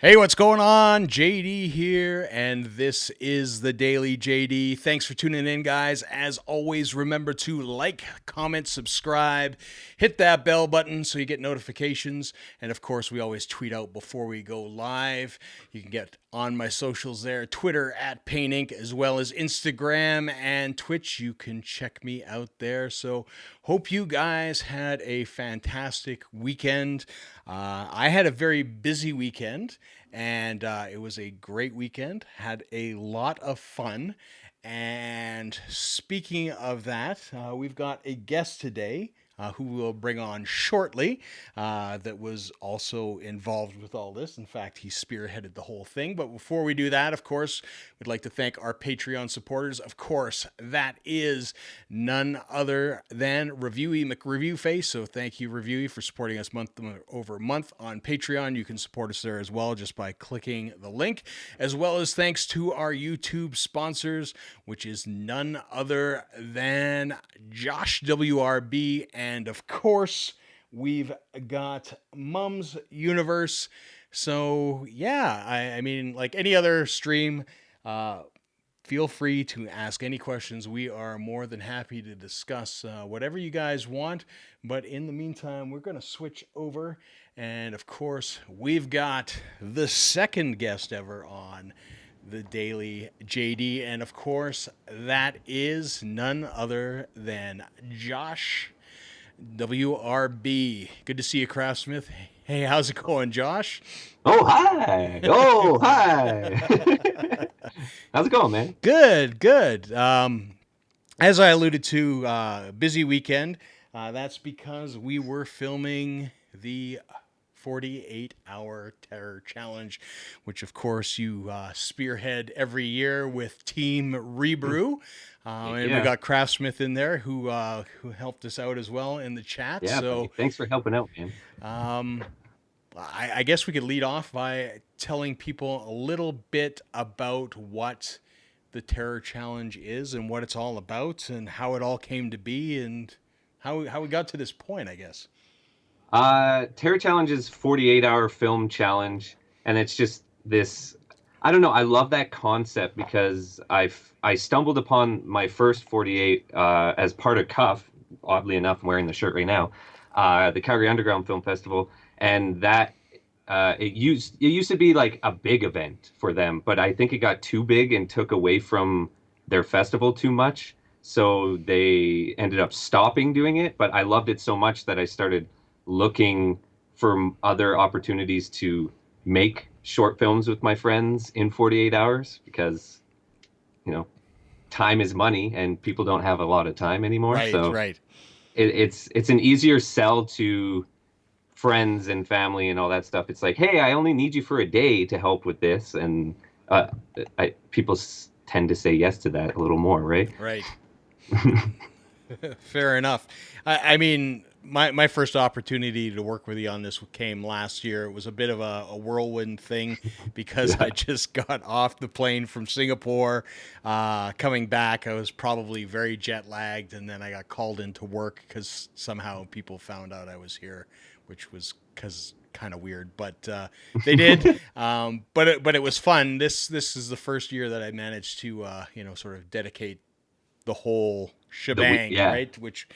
Hey, what's going on? JD here, and this is the Daily JD. Thanks for tuning in, guys. As always, remember to like, comment, subscribe, hit that bell button so you get notifications. And of course, we always tweet out before we go live. You can get on my socials there, Twitter at Pain Inc., as well as Instagram and Twitch. You can check me out there. So, hope you guys had a fantastic weekend. I had a very busy weekend, and it was a great weekend. Had a lot of fun. And speaking of that, we've got a guest today who we'll bring on shortly that was also involved with all this. In fact, he spearheaded the whole thing. But before we do that, of course, we'd like to thank our Patreon supporters. Of course, that is none other than Reviewy McReviewface. So thank you, Reviewy, for supporting us month over month on Patreon. You can support us there as well just by clicking the link, as well as thanks to our YouTube sponsors, which is none other than JoshWRB, and of course, we've got Mum's Universe. So yeah, I mean, like any other stream, feel free to ask any questions. We are more than happy to discuss whatever you guys want. But in the meantime, we're going to switch over. And of course, we've got the second guest ever on the Daily JD. And of course, that is none other than Josh WRB. Good to see you, Craftsmith. Hey, how's it going, Josh? Oh, hi. Oh, hi. How's it going, man? Good, good. As I alluded to, busy weekend. That's because we were filming the 48-hour terror challenge, which of course you spearhead every year with Team Rebrew. And we Yeah. got Craftsmith in there who helped us out as well in the chat. Yeah, buddy. So Thanks for helping out, man. um, I guess we could lead off by telling people a little bit about what the Terror Challenge is and what it's all about and how it all came to be and how we got to this point, I guess. Terror Challenge is 48-hour film challenge, and it's just this. I don't know. I love that concept because I stumbled upon my first 48 as part of Cuff. Oddly enough, I'm wearing the shirt right now. The Calgary Underground Film Festival, and that it used to be like a big event for them, but I think it got too big and took away from their festival too much. So they ended up stopping doing it. But I loved it so much that I started looking for other opportunities to make short films with my friends in 48 hours because, you know, time is money and people don't have a lot of time anymore. Right, So right. it's an easier sell to friends and family and all that stuff. It's like, hey, I only need you for a day to help with this, and uh, people tend to say yes to that a little more, right? Right. Fair enough. I mean, my first opportunity to work with you on this came last year. It was a bit of a whirlwind thing because Yeah, I just got off the plane from Singapore. Coming back, I was probably very jet lagged, and then I got called into work because somehow people found out I was here, which was because kind of weird, but they did. But it was fun. This is the first year that I managed to sort of dedicate the whole shebang, yeah. right? Which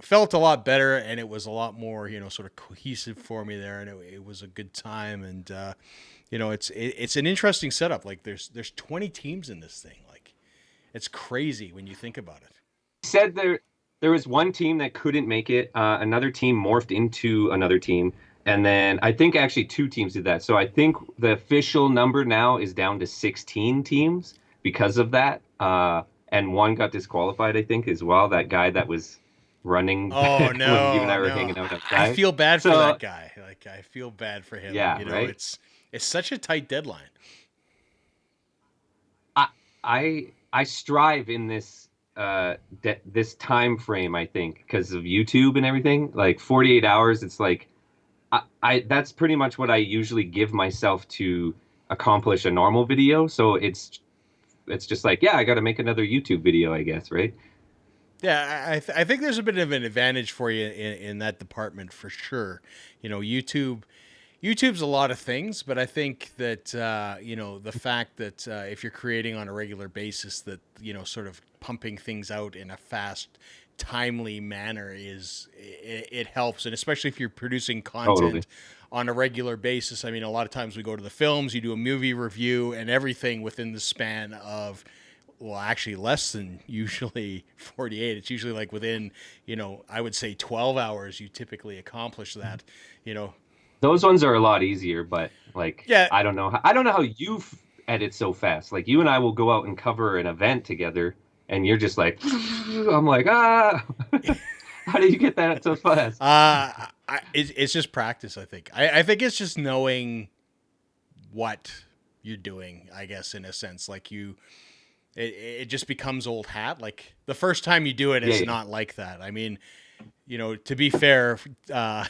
felt a lot better, and it was a lot more, sort of cohesive for me there, and it was a good time. And it's an interesting setup. Like there's 20 teams in this thing. Like it's crazy when you think about it. Said there was one team that couldn't make it. Another team morphed into another team, and then I think actually two teams did that. So I think the official number now is down to 16 teams because of that. And one got disqualified, I think, as well. That guy that was running Oh when you and no, I were no! hanging out I outside. feel bad for So that guy. Like I feel bad for him. yeah, right. It's such a tight deadline. I I strive in this this time frame, I think, because of YouTube and everything. Like 48 hours, it's like I that's pretty much what I usually give myself to accomplish a normal video. So it's just like, yeah, I got to make another YouTube video, I guess, right? Yeah, I think there's a bit of an advantage for you in that department for sure. YouTube YouTube's a lot of things, but I think that the fact that if you're creating on a regular basis, that sort of pumping things out in a fast, timely manner it helps, and especially if you're producing Totally. content on a regular basis. I mean, a lot of times we go to the films, you do a movie review, and everything within the span of, well, actually less than usually 48. It's usually like within, I would say 12 hours you typically accomplish that, you know. Those ones are a lot easier, but like Yeah. I don't know how you edit so fast. Like you and I will go out and cover an event together, and you're just like, I'm like, ah, how do you get that so fast? It's just practice, I think. I think it's just knowing what you're doing, I guess, in a sense. Like it just becomes old hat. Like the first time you do it, Yeah, it's yeah. not like that. I mean, to be fair, I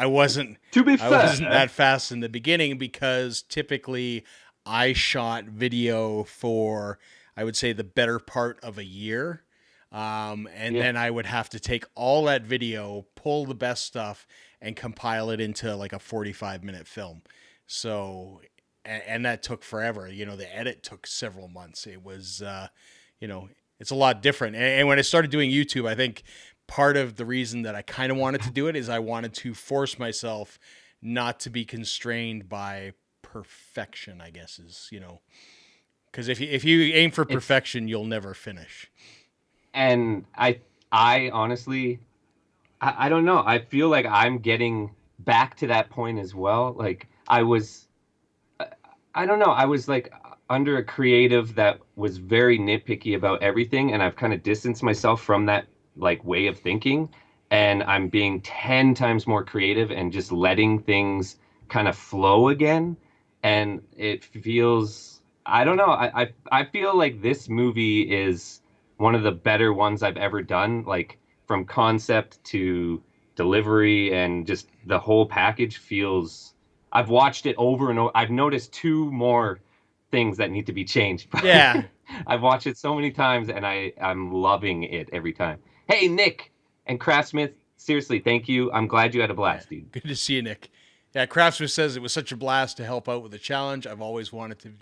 wasn't To be I wasn't fair, that fast in the beginning because typically I shot video for, I would say, the better part of a year. And yeah, then I would have to take all that video, pull the best stuff, and compile it into like a 45-minute film. So, and that took forever. The edit took several months. It was, it's a lot different. And when I started doing YouTube, I think part of the reason that I kind of wanted to do it is I wanted to force myself not to be constrained by perfection, I guess is, because if you aim for it's perfection, you'll never finish. and I honestly I don't know. I feel like I'm getting back to that point as well. Like I don't know. I was like under a creative that was very nitpicky about everything, and I've kind of distanced myself from that like way of thinking, and I'm being 10 times more creative and just letting things kind of flow again. And it feels, I don't know. I feel like this movie is one of the better ones I've ever done, like from concept to delivery and just the whole package feels I've watched it over and over. I've noticed two more things that need to be changed. Yeah. I've watched it so many times and I'm loving it every time. Hey, Nick and Craftsmith, seriously, thank you. I'm glad you had a Yeah. blast, dude. Good to see you, Nick. Yeah, Craftsman says it was such a blast to help out with the challenge. I've always wanted to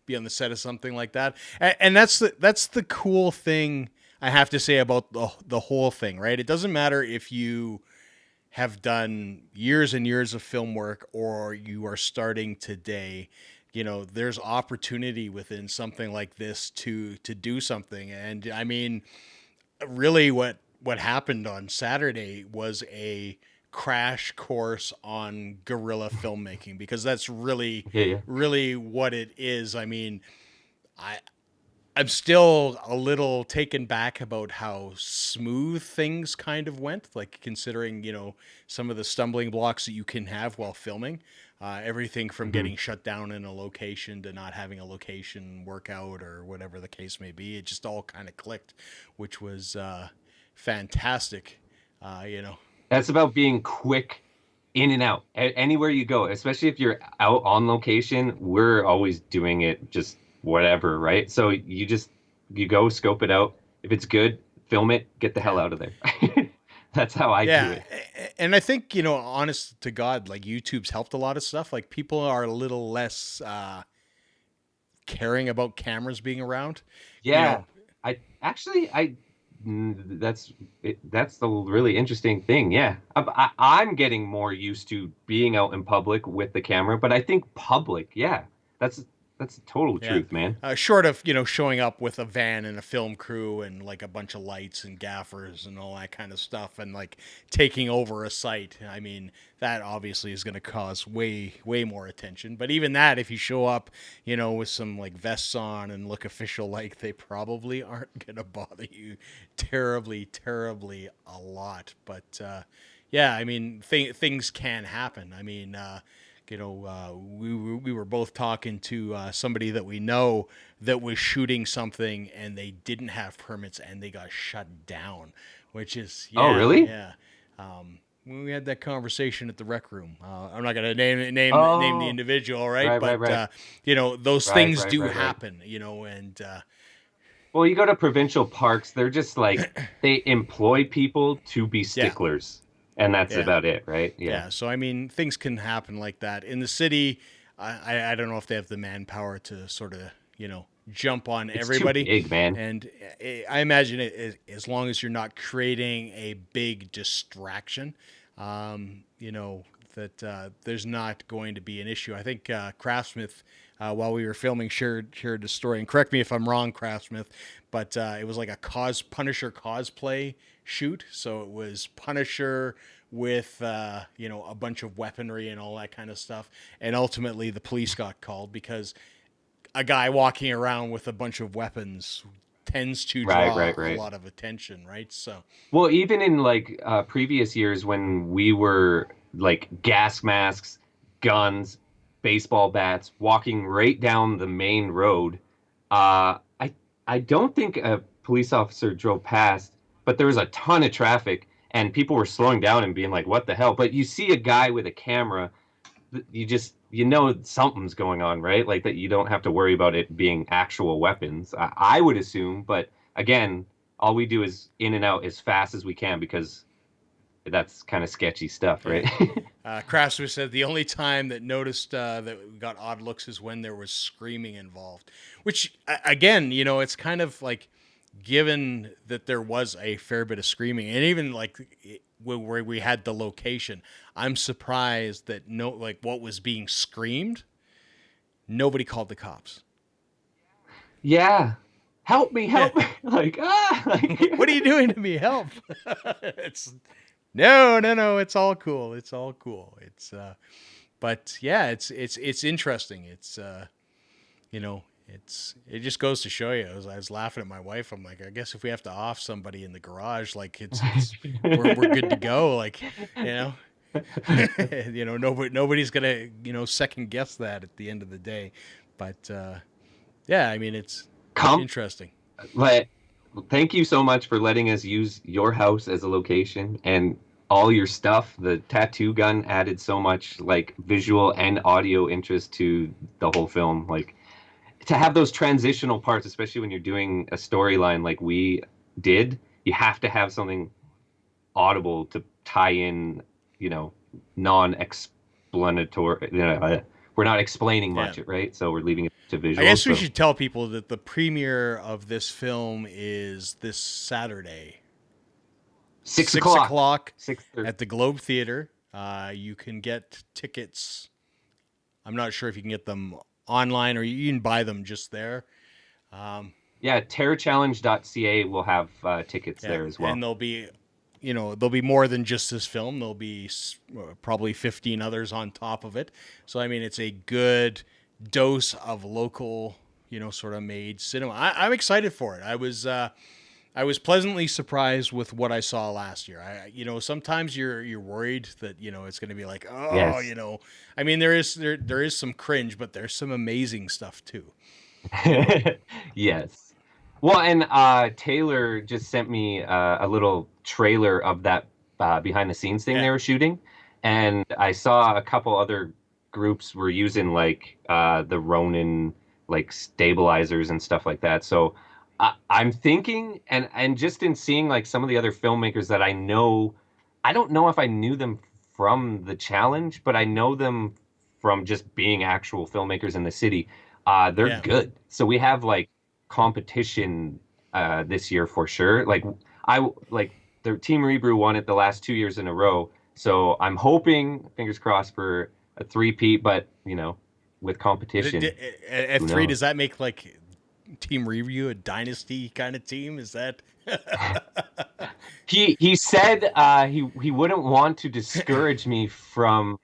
be on the set of something like that, and that's the cool thing I have to say about the whole thing, right? It doesn't matter if you have done years and years of film work or you are starting today. There's opportunity within something like this to do something, and I mean, really what happened on Saturday was a crash course on guerrilla filmmaking, because that's really Yeah, yeah. really what it is. I mean, I I'm still a little taken back about how smooth things kind of went, like considering, some of the stumbling blocks that you can have while filming. Everything from Hmm. getting shut down in a location to not having a location work out or whatever the case may be. It just all kind of clicked, which was fantastic. You know, That's about being quick in and out anywhere you go, especially if you're out on location. We're always doing it just whatever, right? So you go scope it out. If it's good, film it, get the hell yeah. out of there. That's how I do Yeah, it. and I think, honest to God, like YouTube's helped a lot of stuff. Like people are a little less caring about cameras being around. You Yeah, know, I that's the really interesting thing. Yeah, I'm getting more used to being out in public with the camera, but I think public, yeah, that's that's the total yeah. truth, man. Short of, showing up with a van and a film crew and like a bunch of lights and gaffers and all that kind of stuff and like taking over a site. I mean, that obviously is going to cause way, way more attention. But even that, if you show up, with some like vests on and look official, like, they probably aren't going to bother you terribly, terribly a lot. But yeah, I mean, things can happen. I mean, we were both talking to somebody that we know that was shooting something and they didn't have permits and they got shut down, which is, Oh, yeah, really? yeah. When we had that conversation at the rec room, I'm not gonna name the Oh, individual, right? right, right, But right, those right, things right, do right, right. happen, and Well, you go to provincial parks, they're just like they employ people to be yeah, sticklers. and that's Yeah. about it, right? Yeah. Yeah. So, I mean, things can happen like that. In the city, I don't know if they have the manpower to sort of, jump on It's too everybody. big, man. And I imagine as long as you're not creating a big distraction, that there's not going to be an issue. I think Craftsmith, while we were filming, shared the story. And correct me if I'm wrong, Craftsmith, but it was like a Punisher cosplay shoot. So it was Punisher with a bunch of weaponry and all that kind of stuff. And ultimately, the police got called because a guy walking around with a bunch of weapons tends to Right, draw right, a right. lot of attention, right? So Well, even in like previous years when we were like gas masks, guns, baseball bats, walking right down the main road, I don't think a police officer drove past, but there was a ton of traffic and people were slowing down and being like, "What the hell?" But you see a guy with a camera, you know something's going on, right? Like that you don't have to worry about it being actual weapons. I would assume, but again, all we do is in and out as fast as we can because that's kind of sketchy stuff, yeah. right? Craftsman said the only time that noticed that we got odd looks is when there was screaming involved, which again, it's kind of like given that there was a fair bit of screaming and even like where we had the location, I'm surprised that like what was being screamed, nobody called the cops. Yeah. Help me, Yeah. help me. Like, What are you doing to me? Help. It's no, it's all cool. It's all cool. But yeah, it's interesting. It just goes to show you. I was laughing at my wife. I'm like, I guess if we have to off somebody in the garage, like we're good to go. Like, you know, nobody's gonna second guess that at the end of the day. But yeah, I mean it's come, interesting. let thank you so much for letting us use your house as a location and all your stuff. The tattoo gun added so much like visual and audio interest to the whole film. Like to have those transitional parts, especially when you're doing a storyline like we did, you have to have something audible to tie in, you know, non-explanatory. We're not explaining Yeah. much, right? So we're leaving it to I visuals. guess we So should tell people that the premiere of this film is this Saturday, 6 6 o'clock, o'clock 6:30. at the Globe Theater. You can get tickets. I'm not sure if you can get them online or you can buy them just there. Yeah, terrorchallenge.ca will have tickets Yeah, there as and well. there'll be more than just this film. There'll be probably 15 others on top of it. So I mean, it's a good dose of local, sort of made cinema. I'm excited for it. I was pleasantly surprised with what I saw last year. Sometimes you're worried that it's going to be like, oh, Yes. I mean, there is some cringe, but there's some amazing stuff too. Yes. Well, and Taylor just sent me a little trailer of that behind the scenes thing Yeah, they were shooting, and I saw a couple other groups were using like the Ronin like stabilizers and stuff like that. So I'm thinking, and just in seeing like some of the other filmmakers that I know, I don't know if I knew them from the challenge, but I know them from just being actual filmmakers in the city. They're yeah. good. So we have like competition this year for sure. Like the Team Rebrew won it the last 2 years in a row. So I'm hoping, fingers crossed, for a three-peat, but with competition, At who three, knows? does that make like Team Review a dynasty kind of team? Is that He said he wouldn't want to discourage me from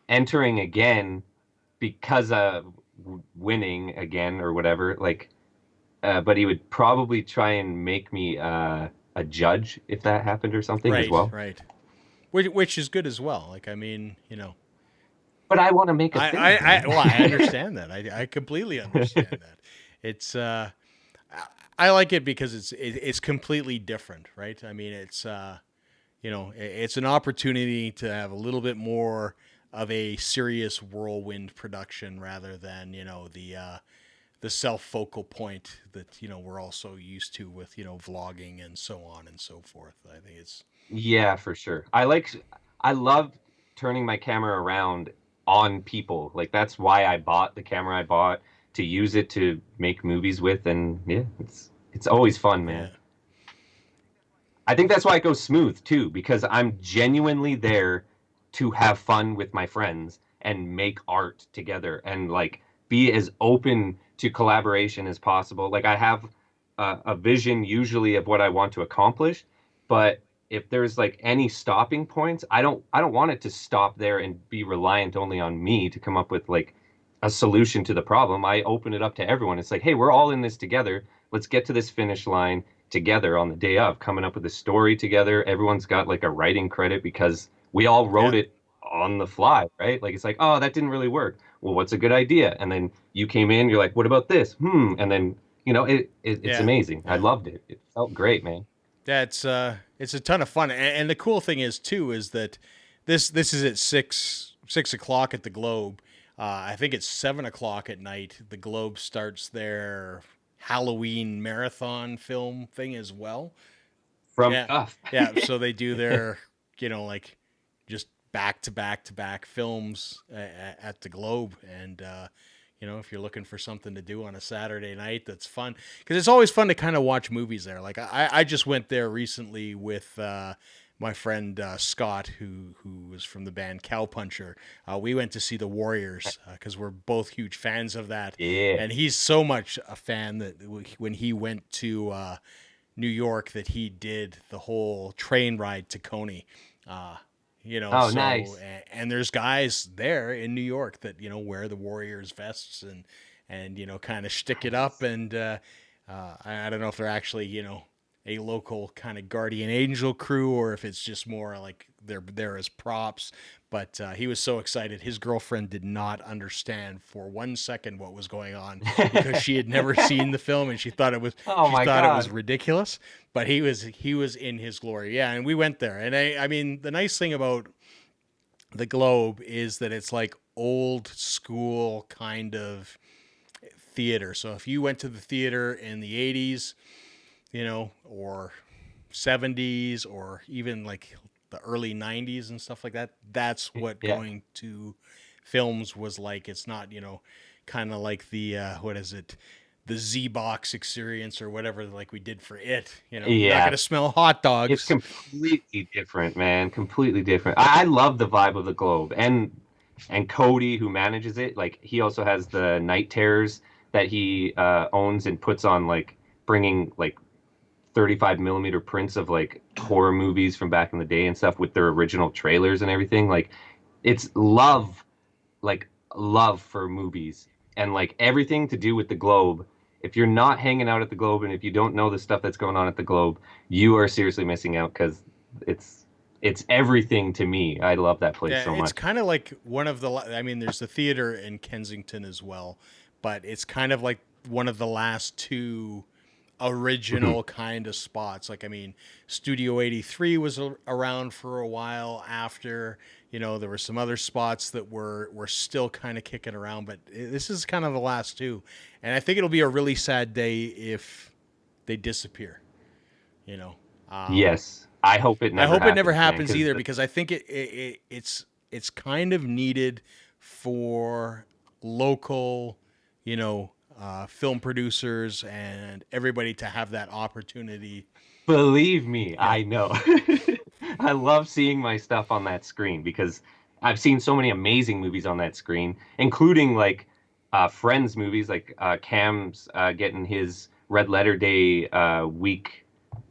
entering again because of winning again or whatever. Like but he would probably try and make me a judge if that happened or something as right? well. Right. Which is good as well. Like I mean, But I want to make a film, man. well, I understand that. I completely understand that. It's I like it because it's completely different, right? I mean, it's an opportunity to have a little bit more of a serious whirlwind production rather than the the self focal point that we're also used to with vlogging and so on and so forth. I think it's Yeah, for sure. I love turning my camera around on people. Like that's why I bought the camera I bought, to use it to make movies with, and yeah, it's always fun, yeah, man. I think that's why it goes smooth too, because I'm genuinely there to have fun with my friends and make art together and like be as open to collaboration as possible. Like I have a vision usually of what I want to accomplish, but if there's like any stopping points, I don't want it to stop there and be reliant only on me to come up with like a solution to the problem. I open it up to everyone. It's like, hey, we're all in this together. Let's get to this finish line together on the day of, coming up with a story together. Everyone's got like a writing credit because we all yeah, wrote it on the fly, right? Like it's like, oh, that didn't really work. Well, what's a good idea? And then you came in, you're like, what about this? And then it's yeah, amazing. I yeah. loved it. It felt great, man. That's it's a ton of fun, and the cool thing is too is that this is at six o'clock at the Globe. I think it's 7 o'clock at night. The Globe starts their Halloween marathon film thing as well. From Yeah, Duff. yeah. So they do their like just back to back to back films at the Globe, and if you're looking for something to do on a Saturday night, that's fun because it's always fun to kind of watch movies there. Like I just went there recently with my friend Scott, who was from the band Cowpuncher. We went to see the Warriors because we're both huge fans of that, Yeah. and he's so much a fan that when he went to New York, that he did the whole train ride to Coney. Uh, Oh, so nice. and there's guys there in New York that wear the Warriors vests and kind of shtick it up, Nice. and I don't know if they're actually a local kind of guardian angel crew or if it's just more like they're there as props. But he was so excited. His girlfriend did not understand for 1 second what was going on because she had never seen the film and Oh she my thought it was God. ridiculous. But he was in his glory. Yeah, and we went there. And I mean, the nice thing about the Globe is that it's like old school kind of theater. So if you went to the theater in the 80s, or 70s, or even like the early 90s and stuff like that, that's what Yeah. going to films was like. It's not, kind of like the what is it? The Z box experience or whatever, like we did for it. You're not going Yeah. to smell hot It's dogs. completely different, man. Completely different. I love the vibe of the Globe, and Cody, who manages it. Like he also has the Night Terrors that he owns and puts on, like bringing like 35 millimeter prints of like horror movies from back in the day and stuff with their original trailers and everything. Like it's like love for movies and like everything to do with the Globe. If you're not hanging out at the Globe and if you don't know the stuff that's going on at the Globe, you are seriously missing out because it's it's everything to me. I love that place Yeah, so it's much. kind of like one of the. I mean, there's the theater in Kensington as well, but it's kind of like one of the last two Mhm. original kind of spots. Like, I mean, Studio 83 was around for a while after. There were some other spots that were still kind of kicking around, but this is kind of the last two. And I think it'll be a really sad day if they disappear. You know, um, Yes, I hope it I never hope it never happens, man. happens Because either because I think it's kind of needed for local, film producers and everybody to have that opportunity. believe me, Yeah, I know. I love seeing my stuff on that screen because I've seen so many amazing movies on that screen, including like Friends movies, like Cam's getting his Red Letter Day week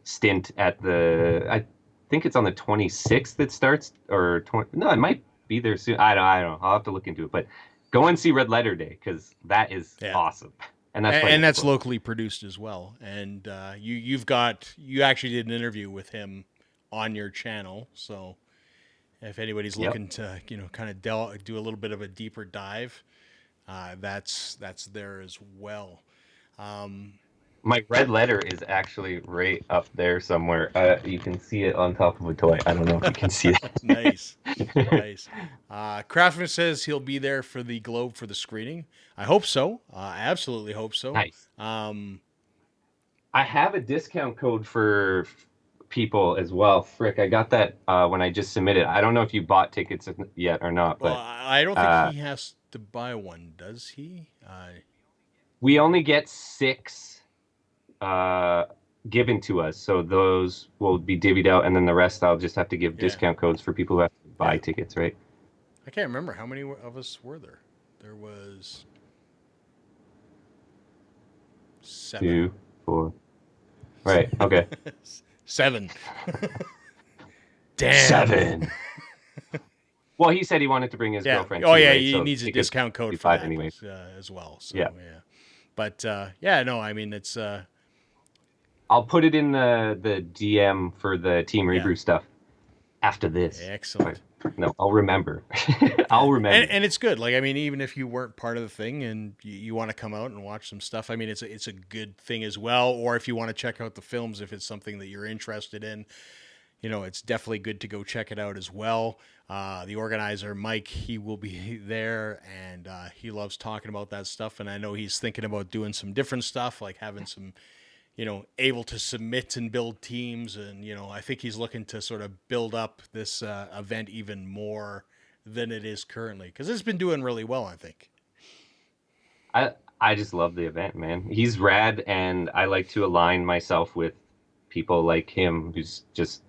stint at I think it's on the 26th it starts, or 20, no, it might be there soon. I don't know. I'll have to look into it. But go and see Red Letter Day because that is yeah, awesome. And that's playing and at the that's Globe. locally produced as well. And you actually did an interview with him on your channel, so if anybody's Yep. looking to kind of do a little bit of a deeper dive, that's there as well. Um, My red letter is actually right up there somewhere. You can see it on top of a toy. I don't know if you can see Nice. that. Nice. Craftsman says he'll be there for the Globe for the screening. I hope so. I absolutely hope so. Nice. Um, I have a discount code for people as well. Frick, I got that when I just submitted. I don't know if you bought tickets yet or not, well, but I don't think uh, he has to buy one, does he? we only get six uh, given to us, so those will be divvied out, and then the rest I'll just have to give Yeah. discount codes for people who have to buy Yeah. tickets, right? I can't remember how many of us were there. There was 7. 2, 4. Right. Okay. 7. Damn. 7. Well, he said he wanted to bring his Yeah. girlfriend Oh too, yeah, right? he So needs a tickets discount will be code for five that anyway. as well. So Yeah. yeah. But yeah, no, I mean it's I'll put it in the DM for the Team yeah, Rebrew stuff after this. But excellent. no, I'll remember. Yeah, I'll remember. and it's good. Like I mean, even if you weren't part of the thing and you want to come out and watch some stuff, I mean, it's a good thing as well. Or if you want to check out the films, if it's something that you're interested in, it's definitely good to go check it out as well. The organizer, Mike, he will be there and he loves talking about that stuff. And I know he's thinking about doing some different stuff, like having some, able to submit and build teams. And, I think he's looking to sort of build up this event even more than it is currently because it's been doing really well, I think. I I just love the event, man. He's rad, and I like to align myself with people like him, who's just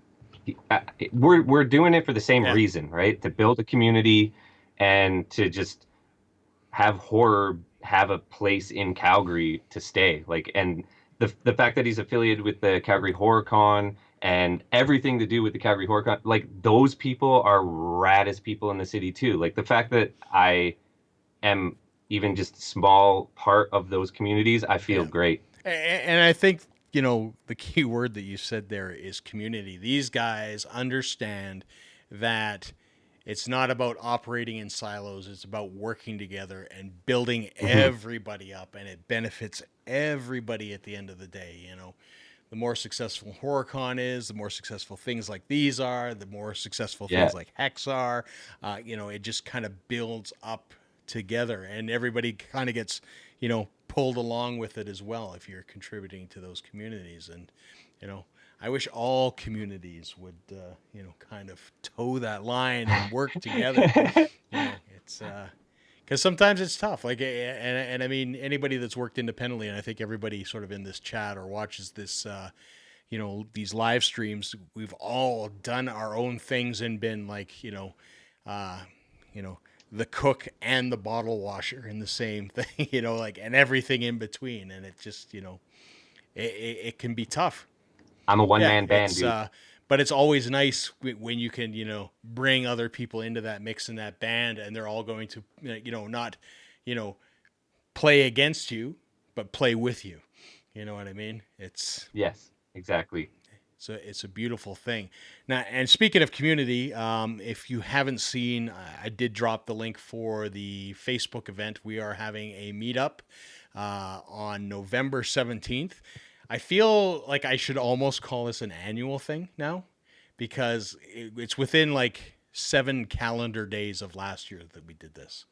we're doing it for the same Yeah. reason, right? To build a community and to just have horror have a place in Calgary to stay. Like, and the fact that he's affiliated with the Calgary Horror Con and everything to do with the Calgary Horror Con, like those people are raddest people in the city too. Like the fact that I am even just a small part of those communities, I feel Yeah. great. And I think, the key word that you said there is community. These guys understand that it's not about operating in silos, it's about working together and building Hmm. everybody up, and it benefits everybody at the end of the day. The more successful HorrorCon is, the more successful things like these are, the more successful Yeah. things like Hex are. It just kind of builds up together, and everybody kind of gets, pulled along with it as well if you're contributing to those communities. And, I wish all communities would, kind of toe that line and work together. It's because sometimes it's tough. Like, and I mean, anybody that's worked independently, and I think everybody sort of in this chat or watches this, these live streams, we've all done our own things and been like, uh, you know, the cook and the bottle washer in the same thing, like, and everything in between. And it just, it can be tough. I'm a one Yeah, man band, it's dude. but it's always nice when you can, bring other people into that mix in that band, and they're all going to, not, you know, play against you, but play with you. You know what I mean? Yes, exactly. It's a beautiful thing. Now, and speaking of community, if you haven't seen, I did drop the link for the Facebook event. We are having a meetup on November 17th. I feel like I should almost call this an annual thing now because it's within like 7 calendar days of last year that we did this.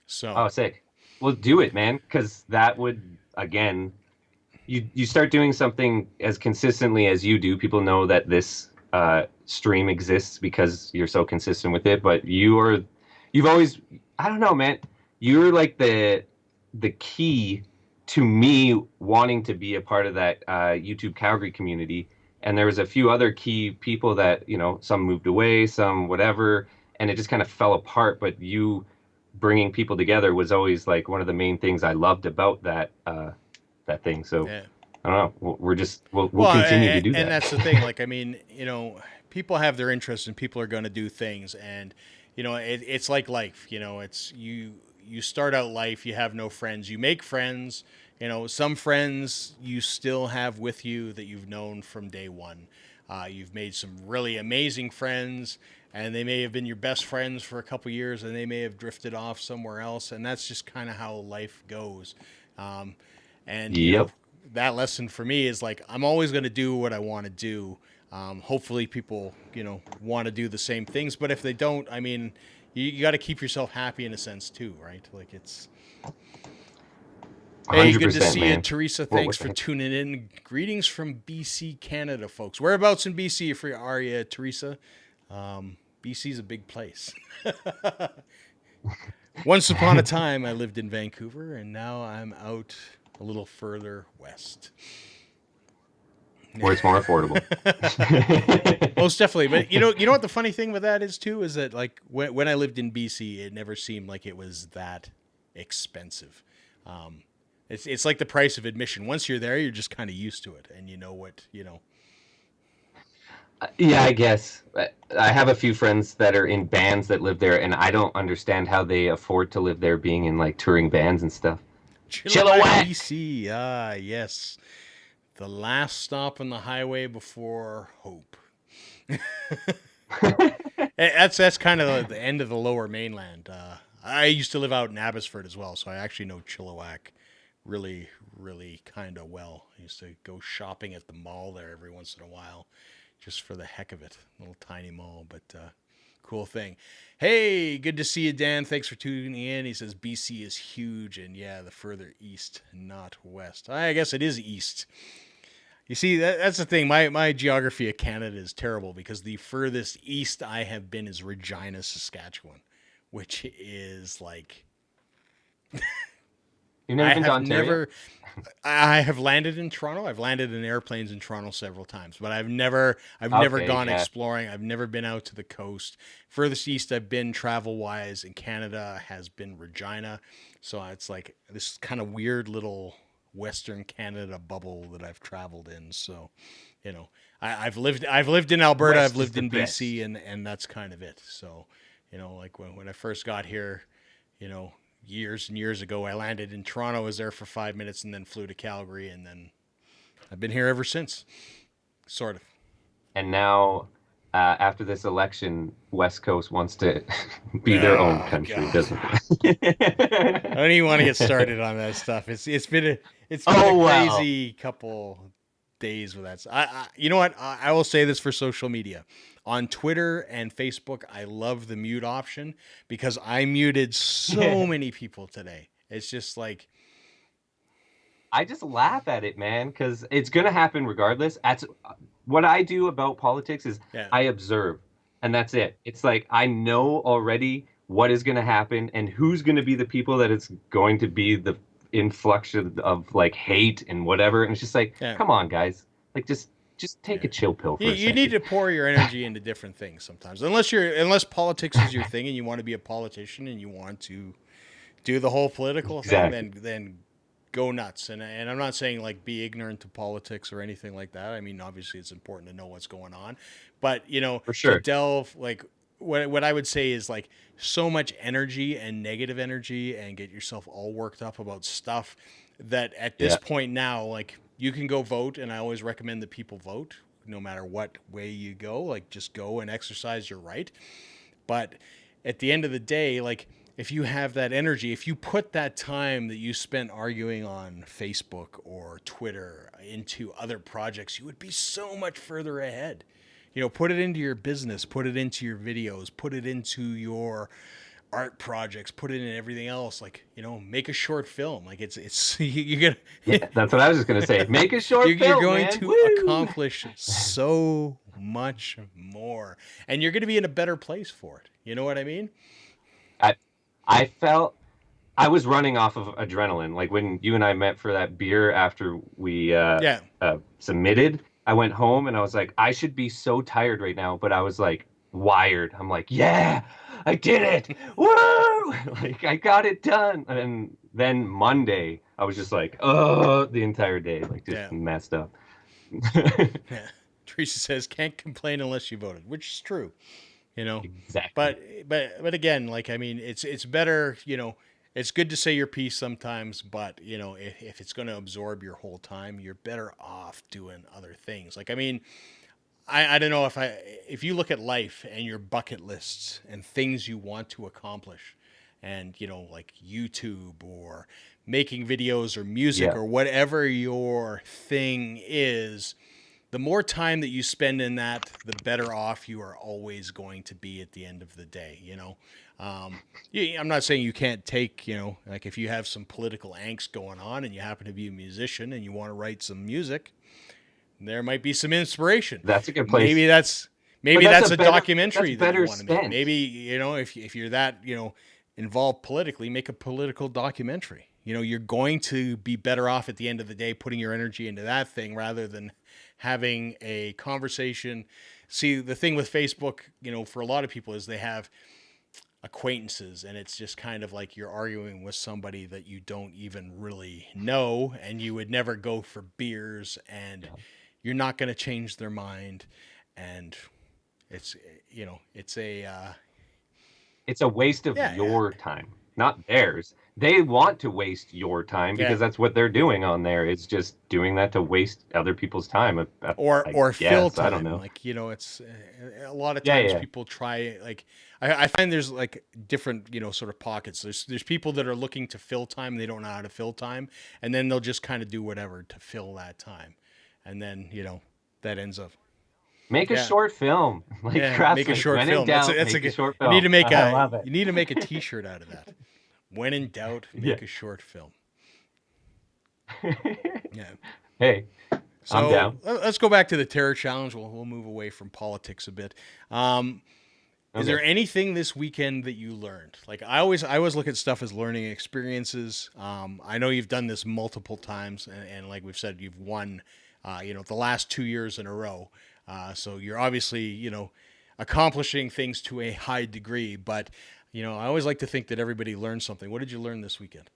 So, Oh, sick. Well, do it, man, because that would again, you start doing something as consistently as you do. People know that this stream exists because you're so consistent with it. But you've always, I don't know, man. You're like the key to me wanting to be a part of that YouTube Calgary community. And there was a few other key people that, some moved away, some whatever, and it just kind of fell apart. But you bringing people together was always like one of the main things I loved about that thing. So yeah. I don't know. We'll Well, continue to do and that. that's the thing. Like, I mean, people have their interests, and people are going to do things, and it's like life. It's you start out life, you have no friends, you make friends. Some friends you still have with you that you've known from day one. You've made some really amazing friends, and they may have been your best friends for a couple years, and they may have drifted off somewhere else, and that's just kind of how life goes. Um, and Yep. that lesson for me is like, I'm always going to do what I want to do. Hopefully people, want to do the same things, but if they don't, I mean, you got to keep yourself happy in a sense too, right? Like it's, hey, good to 100%, see you, man. Teresa. What Thanks for the heck? tuning in. Greetings from BC, Canada, folks. Whereabouts in BC are you, Teresa? BC's a big place. Once upon a time, I lived in Vancouver, and now I'm out a little further west. Where it's more affordable. Most definitely, but you know what the funny thing with that is too is that like when I lived in BC, it never seemed like it was that expensive. It's like the price of admission. Once you're there, you're just kind of used to it, and you know what you know. Yeah, I guess. I have a few friends that are in bands that live there, and I don't understand how they afford to live there being in like touring bands and stuff. Chilliwack, Chilliwack! BC. Ah, yes, the last stop on the highway before hope. That's kind of the end of the Lower Mainland. I used to live out in Abbotsford as well, so I actually know Chilliwack really, really kind of well. I used to go shopping at the mall there every once in a while, just for the heck of it. Little tiny mall, but cool thing. Hey, good to see you, Dan. Thanks for tuning in. He says BC is huge, and yeah, the further east, not west. I guess it is east. You see, that's the thing. My geography of Canada is terrible because the furthest east I have been is Regina, Saskatchewan, which is like You've never I been to have Ontario? never. I have landed in Toronto. I've landed in airplanes in Toronto several times, but I've never Okay, gone yeah. exploring. I've never been out to the coast. Furthest east I've been travel wise in Canada has been Regina. So it's like this kind of weird little Western Canada bubble that I've traveled in. So, you know, I've lived in Alberta, I've West is lived the in BC, best. and that's kind of it. So, like when I first got here, you know, years and years ago, I landed in Toronto, was there for 5 minutes, and then flew to Calgary, and then I've been here ever since. Sort of. And now, after this election, West Coast wants to be their own Oh country, God, doesn't it? I don't even want to get started on that stuff. It's been a Oh, well. crazy couple days with that. You know what? I will say this for social media. On Twitter and Facebook, I love the mute option because I muted so many people today. It's just like, I just laugh at it, man, because it's gonna happen regardless. That's what I do about politics is yeah, I observe, and that's it. It's like I know already what is gonna happen and who's gonna be the people that it's going to be the influx of like hate and whatever. And it's just like, yeah. come on, guys, like just take Yeah. a chill pill You, for a you need second. to pour your energy into different things sometimes. Unless politics is your thing and you want to be a politician and you want to do the whole political thing, Exactly. then go nuts. And I'm not saying like be ignorant to politics or anything like that. I mean, obviously it's important to know what's going on, but For to sure. delve like what I would say is like so much energy and negative energy and get yourself all worked up about stuff that at this Yeah. point now, like you can go vote, and I always recommend that people vote no matter what way you go. Like just go and exercise your right. But at the end of the day, like if you have that energy, if you put that time that you spent arguing on Facebook or Twitter into other projects, you would be so much further ahead. Put it into your business, put it into your videos, put it into your art projects, put it in everything else. Like, make a short film. Like it's you're Yeah, gonna that's what I was just gonna say. Make a short you're film, going man. to Woo! accomplish so much more, and you're going to be in a better place for it. You know what I mean? I I felt I was running off of adrenaline. Like when you and I met for that beer after we Yeah. submitted, I went home and I was like, I should be so tired right now, but I was like wired. I'm like, yeah, I did it. Woo! Like I got it done. And then Monday, I was just like, oh, the entire day, like just Yeah. messed up. Yeah. Teresa says can't complain unless you voted, which is true, you know. Exactly. But again, like I mean, it's better, it's good to say your piece sometimes, but if it's going to absorb your whole time, you're better off doing other things. Like I mean, I don't know if you look at life and your bucket lists and things you want to accomplish, and like YouTube or making videos or music Yeah. or whatever your thing is, the more time that you spend in that, the better off you are always going to be at the end of the day. Um, I'm not saying you can't take, like if you have some political angst going on and you happen to be a musician and you want to write some music, there might be some inspiration. That's a good place. Maybe that's But maybe that's a that's documentary that you better want to make. spent. Maybe if you're that involved politically, make a political documentary. You're going to be better off at the end of the day putting your energy into that thing rather than having a conversation. See, the thing with Facebook, for a lot of people is they have acquaintances, and it's just kind of like you're arguing with somebody that you don't even really know, and you would never go for beers, and you're not going to change their mind. And it's it's a It's a waste of yeah, yeah, your time, not theirs. They want to waste your time yeah, because that's what they're doing on there. It's just doing that to waste other people's time. I or fill guess. I don't time. know. Like it's a lot of Yeah, times yeah. people try, like I find there's like different sort of pockets. There's people that are looking to fill time and they don't know how to fill time, and then they'll just kind of do whatever to fill that time, and then that ends up. Make a Yeah, short film like yeah, make a Craftsman. short When in film. That's doubt, a make a good. short You need film. to make I a love it. you need to make a T-shirt out of that. When in doubt, Yeah. make a short film. Yeah. Hey, I'm So down. let's go back to the terror challenge. We'll move away from politics a bit. Is Okay. there anything this weekend that you learned? Like I always look at stuff as learning experiences. I know you've done this multiple times, and like we've said, you've won, the last 2 years in a row. So you're obviously, accomplishing things to a high degree. But I always like to think that everybody learns something. What did you learn this weekend?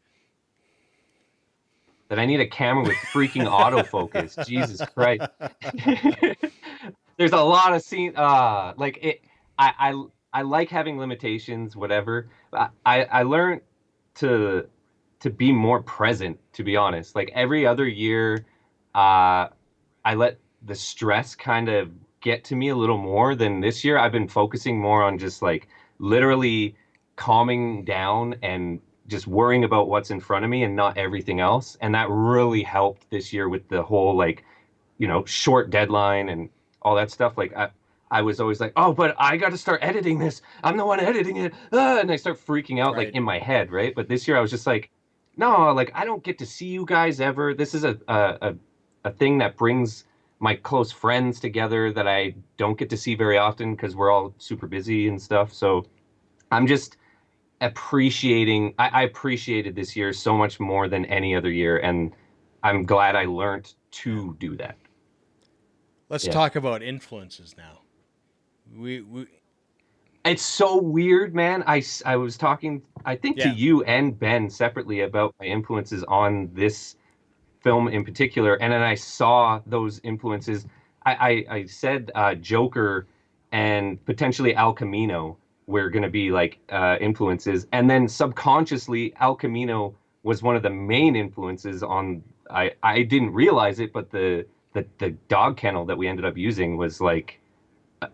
That I need a camera with freaking autofocus. Jesus Christ. There's a lot of scene like it I like having limitations, whatever. I learned to be more present, to be honest. Like every other year, I let the stress kind of get to me a little more than this year. I've been focusing more on just like literally calming down and just worrying about what's in front of me and not everything else. And that really helped this year with the whole like, short deadline and all that stuff. Like I was always like, oh, but I got to start editing this. I'm the one editing it. And I start freaking out like Right. in my head, right? But this year I was just like, no, like I don't get to see you guys ever. This is a thing that brings my close friends together that I don't get to see very often because we're all super busy and stuff. So I'm just I appreciated this year so much more than any other year, and I'm glad I learned Yeah. to do that. Let's Yeah. talk about influences now. We It's so weird, man. I was talking, I think, to yeah. you and Ben separately about my influences on this film in particular, and then I saw those influences. I said Joker and potentially Al Camino were going to be like influences, and then subconsciously Al Camino was one of the main influences on. I didn't realize it, but the dog kennel that we ended up using was like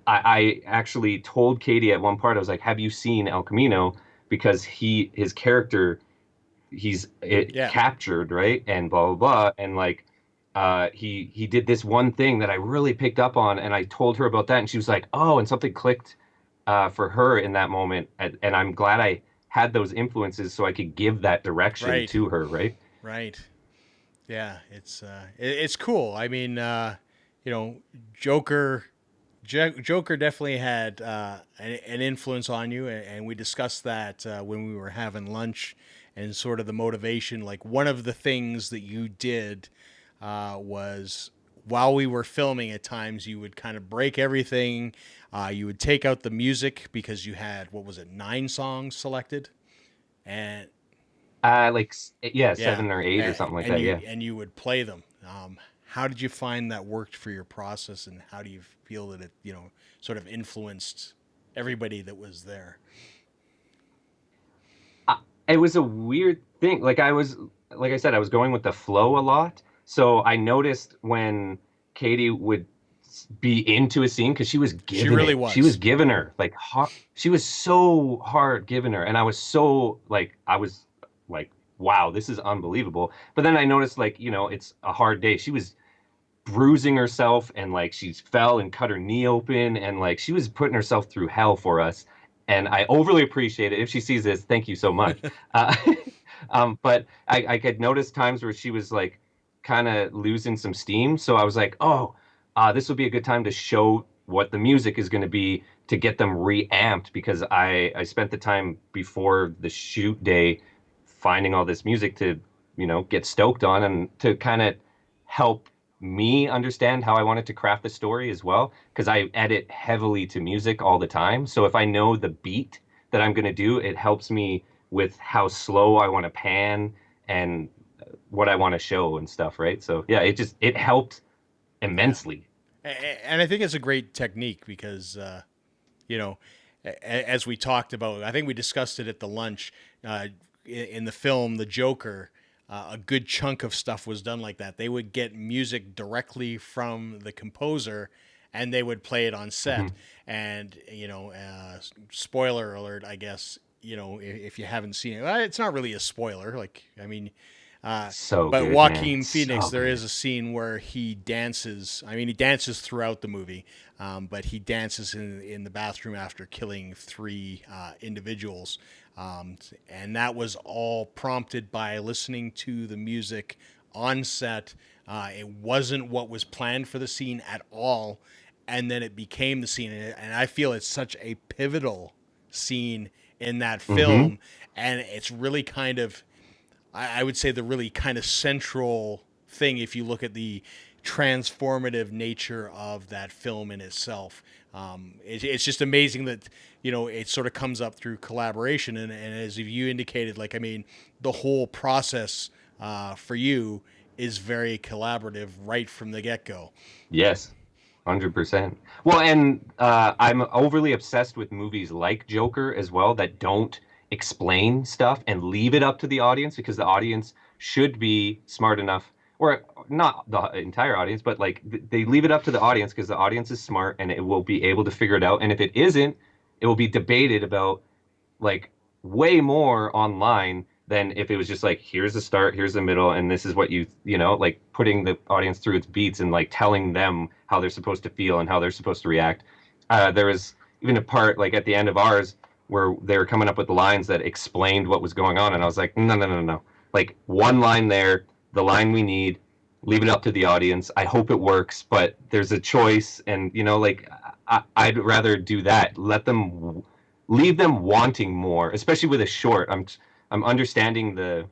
I actually told Katie at one part, I was like, have you seen El Camino? Because his character, he's it Yeah. captured, right? And blah, blah, blah. And like, he did this one thing that I really picked up on. And I told her about that. And she was like, oh, and something clicked, for her in that moment. And I'm glad I had those influences so I could give that direction Right. to her, right? Right. Yeah. It's cool. I mean, you know, Joker Joker definitely had an influence on you, and we discussed that when we were having lunch, and sort of the motivation. Like one of the things that you did was while we were filming, at times you would kind of break everything. You would take out the music because you had, what was it, 9 songs selected, and Yeah, yeah, 7 or 8 or something like that. Yeah. and you would play them. How did you find that worked for your process, and how do you feel that it sort of influenced everybody that was there? I, it was a weird thing. Like I said, I was going with the flow a lot. So I noticed when Katie would be into a scene because she was She giving really it. She was was. giving her like she was so hard giving her, and I was so like wow, this is unbelievable. But then I noticed like it's a hard day. She was bruising herself and like she fell and cut her knee open and like she was putting herself through hell for us. And I overly appreciate it. If she sees this, thank you so much. Uh, but I could notice times where she was like kind of losing some steam. So I was like, oh, this will be a good time to show what the music is going to be to get them reamped because I spent the time before the shoot day finding all this music to, get stoked on and to kind of help me understand how I wanted to craft the story as well. Because I edit heavily to music all the time. So if I know the beat that I'm going to do, it helps me with how slow I want to pan and what I want to show and stuff, right? So yeah, it helped Yeah. immensely. And I think it's a great technique because, you know, as we talked about, I think we discussed it at the lunch. In the film, The Joker, a good chunk of stuff was done like that. They would get music directly from the composer and they would play it on set. Hmm. And, spoiler alert, I guess, if you haven't seen it, well, it's not really a spoiler. Like, I mean, So but good, man. Joaquin Phoenix, So there is good. a scene where he dances. I mean, he dances throughout the movie, but he dances in the bathroom after killing three individuals. And that was all prompted by listening to the music on set. It wasn't what was planned for the scene at all. And then it became the scene. And I feel it's such a pivotal scene in that Hmm. film. And it's really kind of I would say the really kind of central thing if you look at the transformative nature of that film in itself. It's just amazing that it sort of comes up through collaboration, and as you indicated, like I mean, the whole process for you is very collaborative right from the get go. Yes. 100%. Well, and I'm overly obsessed with movies like Joker as well that don't explain stuff and leave it up to the audience because the audience should be smart enough, or not the entire audience, but like they leave it up to the audience because the audience is smart and it will be able to figure it out. And if it isn't, it will be debated about like way more online than if it was just like here's the start, here's the middle, and this is what like putting the audience through its beats and like telling them how they're supposed to feel and how they're supposed to react. There was even a part like at the end of ours where they were coming up with lines that explained what was going on, and I was like, no, no, no, no, like one line there, the line we need. Leave it up to the audience. I hope it works, but there's a choice, and like I'd rather do that. Let them leave them wanting more, especially with a short. I'm understanding the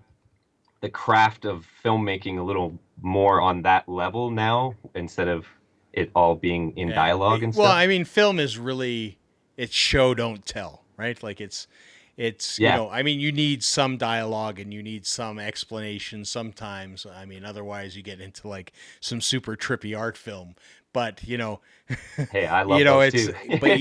craft of filmmaking a little more on that level now instead of it all being in Yeah. dialogue and Well, stuff. I mean, film is really it's show don't tell, right? Like it's Yeah. I mean, you need some dialogue and you need some explanation sometimes. I mean, otherwise you get into like some super trippy art film. But Hey, I love those it's too. but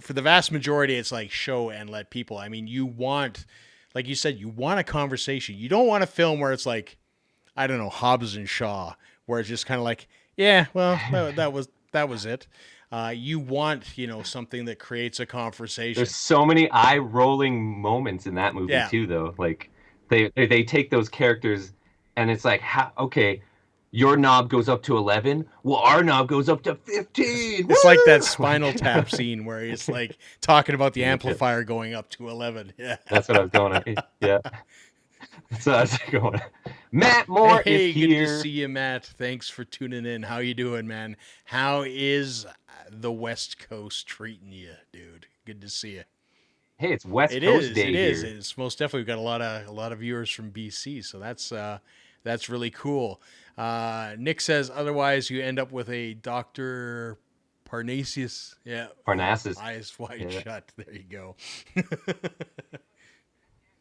for the vast majority, it's like show and let people. I mean, you want, like you said, you want a conversation. You don't want a film where it's like I don't know, Hobbs and Shaw, where it's just kind of like, yeah, well, that was it. You want something that creates a There's conversation. so many eye rolling moments in that movie Yeah, too, though. Like they take those characters, and it's like, okay, your knob goes up to 11. Well, our knob goes up to 15. it's like that Woo! Spinal Like, Tap scene where it's like talking about the yeah, amplifier going up to 11. Yeah. that's what I was going on. Yeah, that's what I was going. Matt Moore is Hey, good to see here. you, Matt. Thanks for tuning in. How you doing, man? How is the West Coast treating you, dude? Good to see you. Hey, it's West It Coast is. It Day is. here. It's most definitely we've got a lot of viewers from BC, so that's really cool. Nick says otherwise you end up with a Doctor Parnasius. Yeah, Parnassus. eyes wide Yeah. shut. There you go.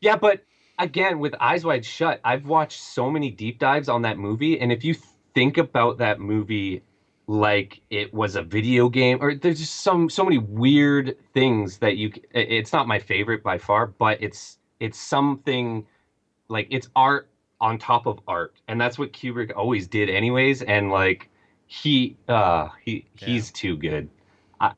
Yeah, but again, with Eyes Wide Shut, I've watched so many deep dives on that movie, and if you think about that movie like it was a video game, or there's just so many weird things that it's not my favorite by far, but it's something like it's art on top of art, and that's what Kubrick always did anyways, and like Yeah. He's too good. I,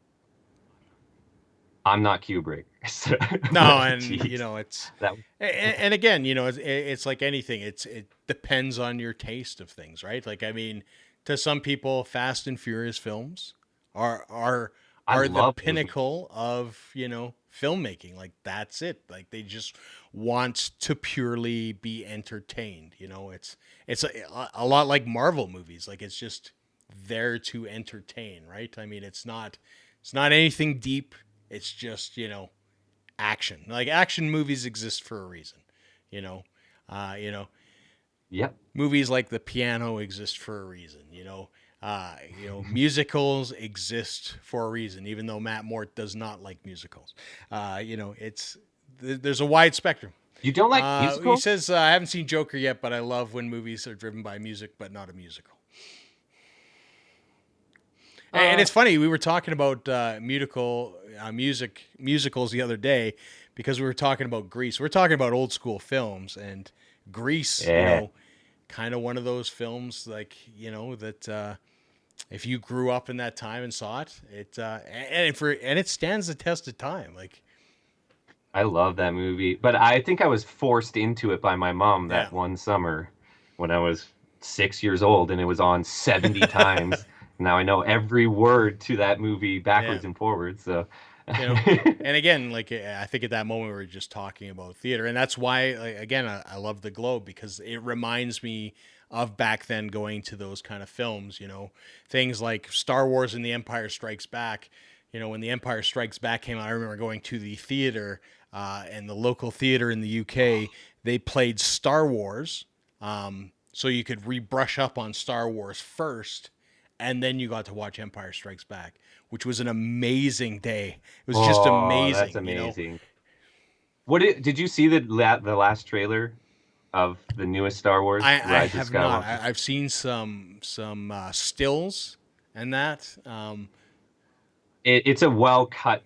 I'm not Kubrick. So, No, and jeez, that and again, it's like anything. It depends on your taste of things, right? Like, I mean, to some people, Fast and Furious films are are I are the love those pinnacle of filmmaking. Like, that's it. Like, they just want to purely be entertained. It's a lot like Marvel movies. Like, it's just there to entertain, right? I mean, it's not anything deep. It's just action. Like, action movies exist for a reason, you know. Uh, you know, Yep. Movies like The Piano exist for a reason. Musicals exist for a reason. Even though Matt Mort does not like musicals, there's a wide spectrum. You don't like He musicals? says, I haven't seen Joker yet, but I love when movies are driven by music, but not a musical. And Uh, it's funny, we were talking about musicals the other day because we were talking about Grease. We're talking about old school films, and Grease, yeah. kind of one of those films, like, that if you grew up in that time and saw it, it stands the test of time. Like, I love that movie, but I think I was forced into it by my mom yeah. that one summer when I was 6 years old, and it was on 70 times. Now I know every word to that movie Yeah. backwards and forwards. So, you know and again, like, I think at that moment we were just talking about theater, and that's why, like, again, I love the Globe, because it reminds me of back then going to those kind of films, things like Star Wars and The Empire Strikes Back. When The Empire Strikes Back came out, I remember going to the theater, and the local theater in the UK, they played Star Wars, so you could rebrush up on Star Wars first, and then you got to watch Empire Strikes Back, which was an amazing day. It was just oh, that's amazing. amazing. Did you see the last trailer of the newest Star Wars, I Rise of have not. Skywalker? I've seen some stills and that. It's a well cut.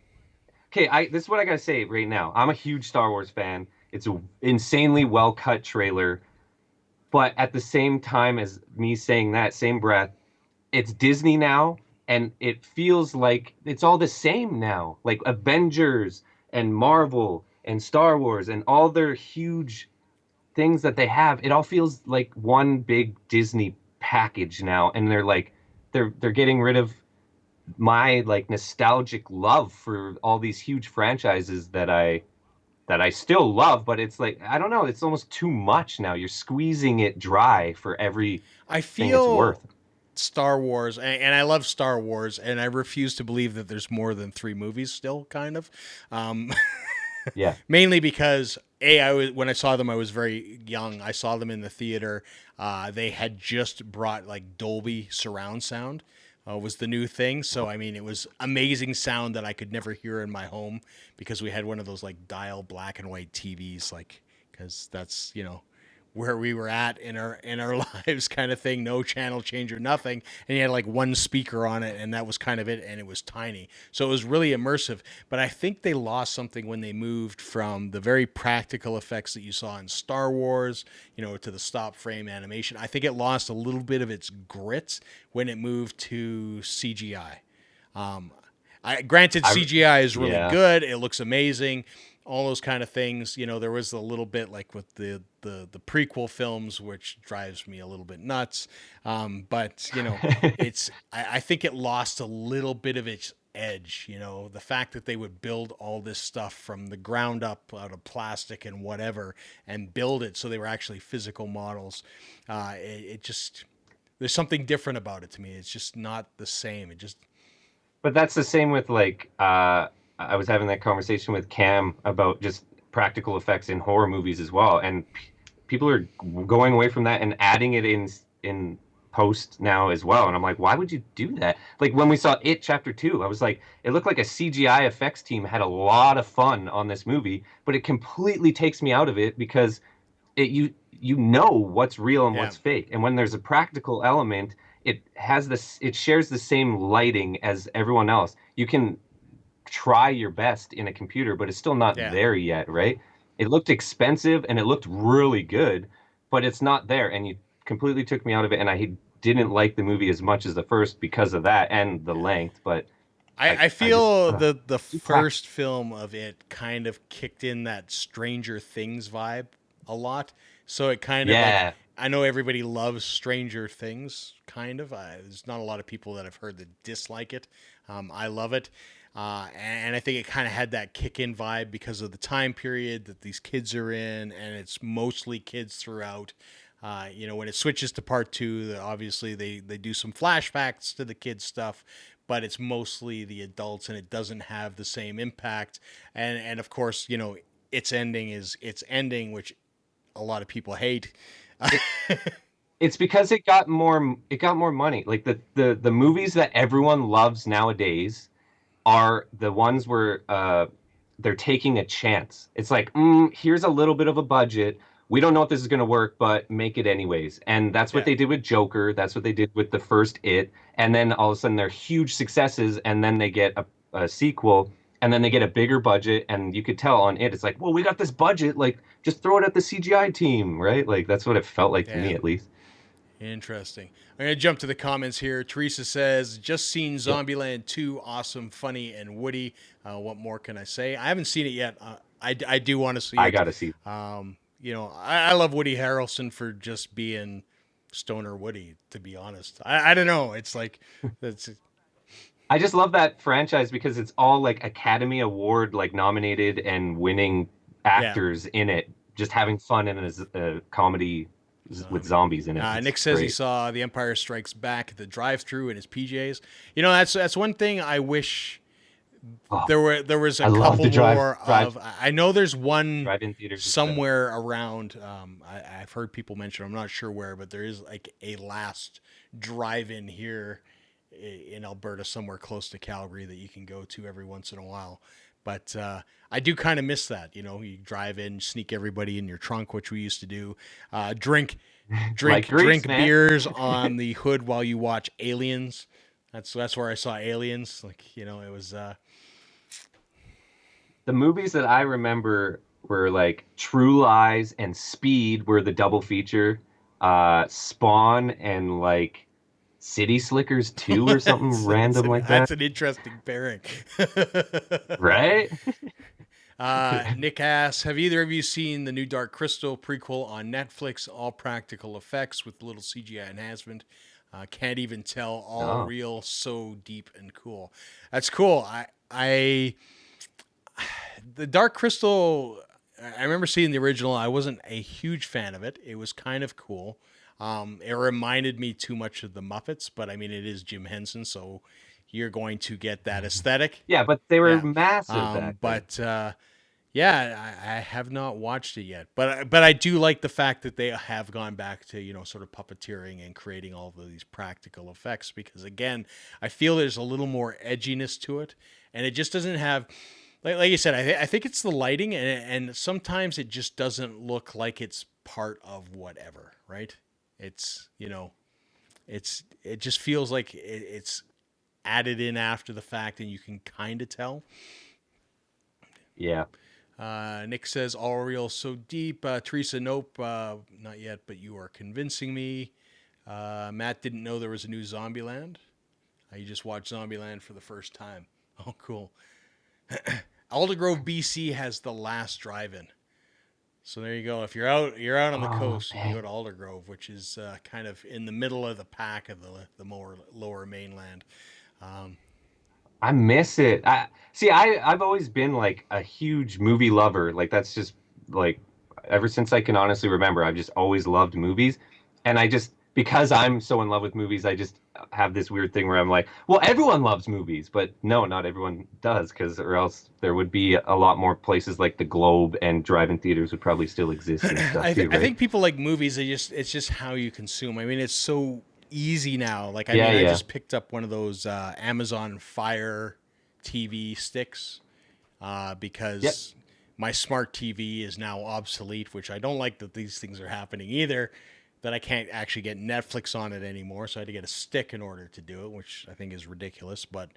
Okay, I this is what I gotta say right now. I'm a huge Star Wars fan. It's a insanely well cut trailer, but at the same time as me saying that same breath, it's Disney now, and it feels like it's all the same now. Like Avengers and Marvel and Star Wars and all their huge things that they have, it all feels like one big Disney package now, and they're getting rid of my like nostalgic love for all these huge franchises that I still love, but it's like I don't know, it's almost too much now. You're squeezing it dry for everything I it's feel worth. Star Wars, and I love Star Wars, and I refuse to believe that there's more than three movies still. Kind of, um, Yeah. mainly because when I saw them, I was very young. I saw them in the theater. They had just brought, like, Dolby surround sound. Was the new thing. So, I mean, it was amazing sound that I could never hear in my home, because we had one of those, like, dial black and white TVs, like, because that's where we were at in our lives, kind of thing. No channel changer, nothing, and you had like one speaker on it, and that was kind of it, and it was tiny, so it was really immersive. But I think they lost something when they moved from the very practical effects that you saw in Star Wars, to the stop frame animation. I think it lost a little bit of its grit when it moved to CGI. Granted, I CGI is really yeah. good. It looks amazing. All those kind of things. There was a little bit like with the prequel films, which drives me a little bit nuts. But I think it lost a little bit of its edge. The fact that they would build all this stuff from the ground up out of plastic and whatever, and build it so they were actually physical models. It just, there's something different about it to me. It's just not the same. It just, But that's the same with like I was having that conversation with Cam about just practical effects in horror movies as well, and people are going away from that and adding it in post now as well. And I'm like, why would you do that? Like when we saw It Chapter 2, I was like, it looked like a CGI effects team had a lot of fun on this movie, but it completely takes me out of it because you know what's real and yeah, what's fake. And when there's a practical element, it shares the same lighting as everyone else. You can try your best in a computer, but it's still not yeah. there yet, right? It looked expensive and it looked really good, but it's not there. And you completely took me out of it. And I didn't like the movie as much as the first because of that and the length, but I I just feel the too packed. first film of it kind of kicked in that Stranger Things vibe a lot. So it kind of like, Yeah, I know everybody loves Stranger Things, kind of. There's not a lot of people that I've heard that dislike it. I love it. And I think it kind of had that kick in vibe because of the time period that these kids are in, and it's mostly kids throughout. When it switches to part two, obviously they do some flashbacks to the kids stuff, but it's mostly the adults, and it doesn't have the same impact. And of course, its ending is its ending, which a lot of people hate. it it's because it got more money. Like the movies that everyone loves nowadays are the ones where they're taking a chance. It's like, here's a little bit of a budget. We don't know if this is going to work, but make it anyways. And that's what Yeah, they did with Joker. That's what they did with the first It. And then all of a sudden they're huge successes, and then they get a sequel, and then they get a bigger budget. And you could tell on It, it's like, well, we got this budget. Like, just throw it at the CGI team, right? Like, that's what it felt like to yeah. me, at least. Interesting. I'm going to jump to the comments here. Teresa says, just seen Yeah, Zombieland 2. Awesome, funny, and woody. What more can I say? I haven't seen it yet. I do want to see I it. gotta see. I love Woody Harrelson for just being Stoner Woody, to be honest. I don't know. It's like, that's, I just love that franchise because it's all like Academy Award like nominated and winning yeah. actors in it, just having fun in a comedy with Zombie. zombies in it. Nick It's says he great. saw The Empire Strikes Back at the drive-through in his PJs. That's one thing I wish Oh, there was a I love couple the more of. I know there's one drive-in theaters is better. somewhere around. I've heard people mention. I'm not sure where, but there is like a last drive-in here in Alberta, somewhere close to Calgary, that you can go to every once in a while. But I do kind of miss that. You drive in, sneak everybody in your trunk, which we used to do. Drink, Like drink, Grease, drink man. beers on the hood while you watch Aliens. That's where I saw Aliens. Like it was. The movies that I remember were like True Lies and Speed were the double feature. Spawn and like City Slickers 2 or something random like That's that. an interesting pairing. Right? Nick asks, have either of you seen the new Dark Crystal prequel on Netflix? All practical effects with little CGI enhancement. Can't even tell. All No. real. So deep and cool. That's cool. I the Dark Crystal. I remember seeing the original. I wasn't a huge fan of it. It was kind of cool. It reminded me too much of the Muppets, but I mean, it is Jim Henson, so you're going to get that aesthetic. Yeah, but they were Yeah. massive back then. But yeah, I have not watched it yet. But I do like the fact that they have gone back to sort of puppeteering and creating all of these practical effects, because again, I feel there's a little more edginess to it, and it just doesn't have. Like you said, I think it's the lighting, and sometimes it just doesn't look like it's part of whatever, right? It's it just feels like it's added in after the fact, and you can kind of tell. Yeah. Nick says all real so deep. Teresa, nope, not yet, but you are convincing me. Matt didn't know there was a new Zombieland. You just watched Zombieland for the first time. Oh, cool. Aldergrove, BC has the last drive-in. So there you go. If you're out on the Oh, coast, you can man. go to Aldergrove, which is kind of in the middle of the pack of the more lower mainland. Um, I miss it. I've always been like a huge movie lover. Like that's just like ever since I can honestly remember, I've just always loved movies. And I just because I'm so in love with movies, I just have this weird thing where I'm like, well, everyone loves movies, but no, not everyone does, because or else there would be a lot more places like the Globe and drive-in theaters would probably still exist and stuff too, I right? think people like movies. It's just how you consume. I mean, it's so easy now. Like, I Yeah, mean, I yeah. just picked up one of those Amazon Fire TV sticks Yep. because my smart TV is now obsolete, which I don't like that these things are happening either. That I can't actually get Netflix on it anymore, so I had to get a stick in order to do it, which I think is ridiculous. But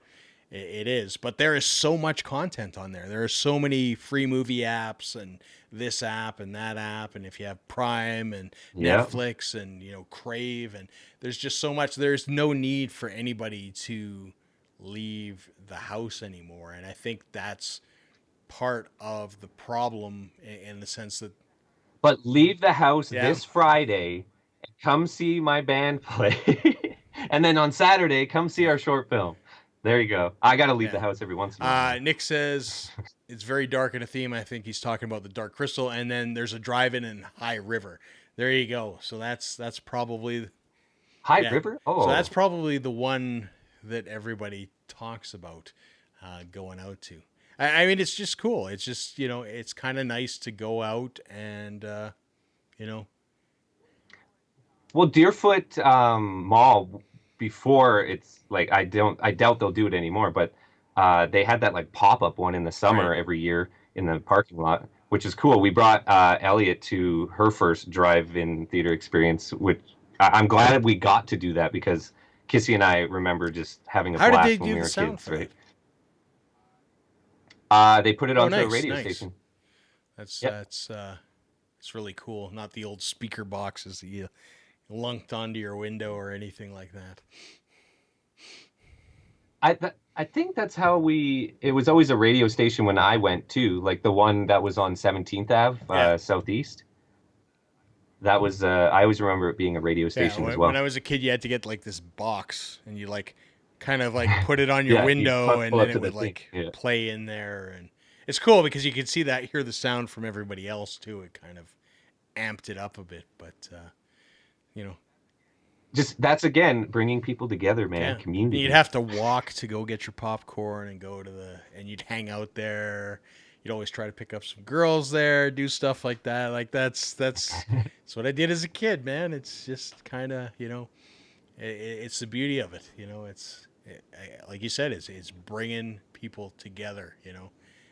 It is, but there is so much content on there. There are so many free movie apps and this app and that app, and if you have Prime and Yeah. Netflix and Crave, and there's just so much. There's no need for anybody to leave the house anymore, and I think that's part of the problem in the sense that But leave the house yeah, this Friday and come see my band play. And then on Saturday, come see yeah, our short film. There you go. I got to leave yeah. the house every once in a while, man. Nick says it's very dark in a theme. I think he's talking about the Dark Crystal, and then there's a drive-in in High River. There you go. So that's probably High yeah. River? So that's Oh, probably the one that everybody talks about going out to. I mean, it's just cool. It's just it's kind of nice to go out and you know, well, Deerfoot Mall before it's like I doubt they'll do it anymore, but they had that like pop-up one in the right. summer every year in the parking lot, which is cool. We brought Elliot to her first drive-in theater experience, which I'm glad we got to do that because Kissy and I remember just having a How did they blast when do we the were sound kids, for right? that? They put it Oh, onto a nice, radio nice. station. That's Yep. that's it's really cool. Not the old speaker boxes that you lunked onto your window or anything like that. I think that's how we. It was always a radio station when I went too, like the one that was on 17th Ave Yeah, Southeast. That was I always remember it being a radio yeah. station as When well. I was a kid, you had to get like this box, and you like kind of like put it on your Yeah, you window, and pull then up it to the would thing. like Yeah, play in there, and it's cool because you could see that, hear the sound from everybody else too. It kind of amped it up a bit, but you know, just that's again bringing people together, man. yeah. And you'd Community. have to walk to go get your popcorn and go to and you'd hang out there. You'd always try to pick up some girls there, do stuff like that. Like that's what I did as a kid, man. It's just kind of, it's the beauty of it. Like you said, it's bringing people together,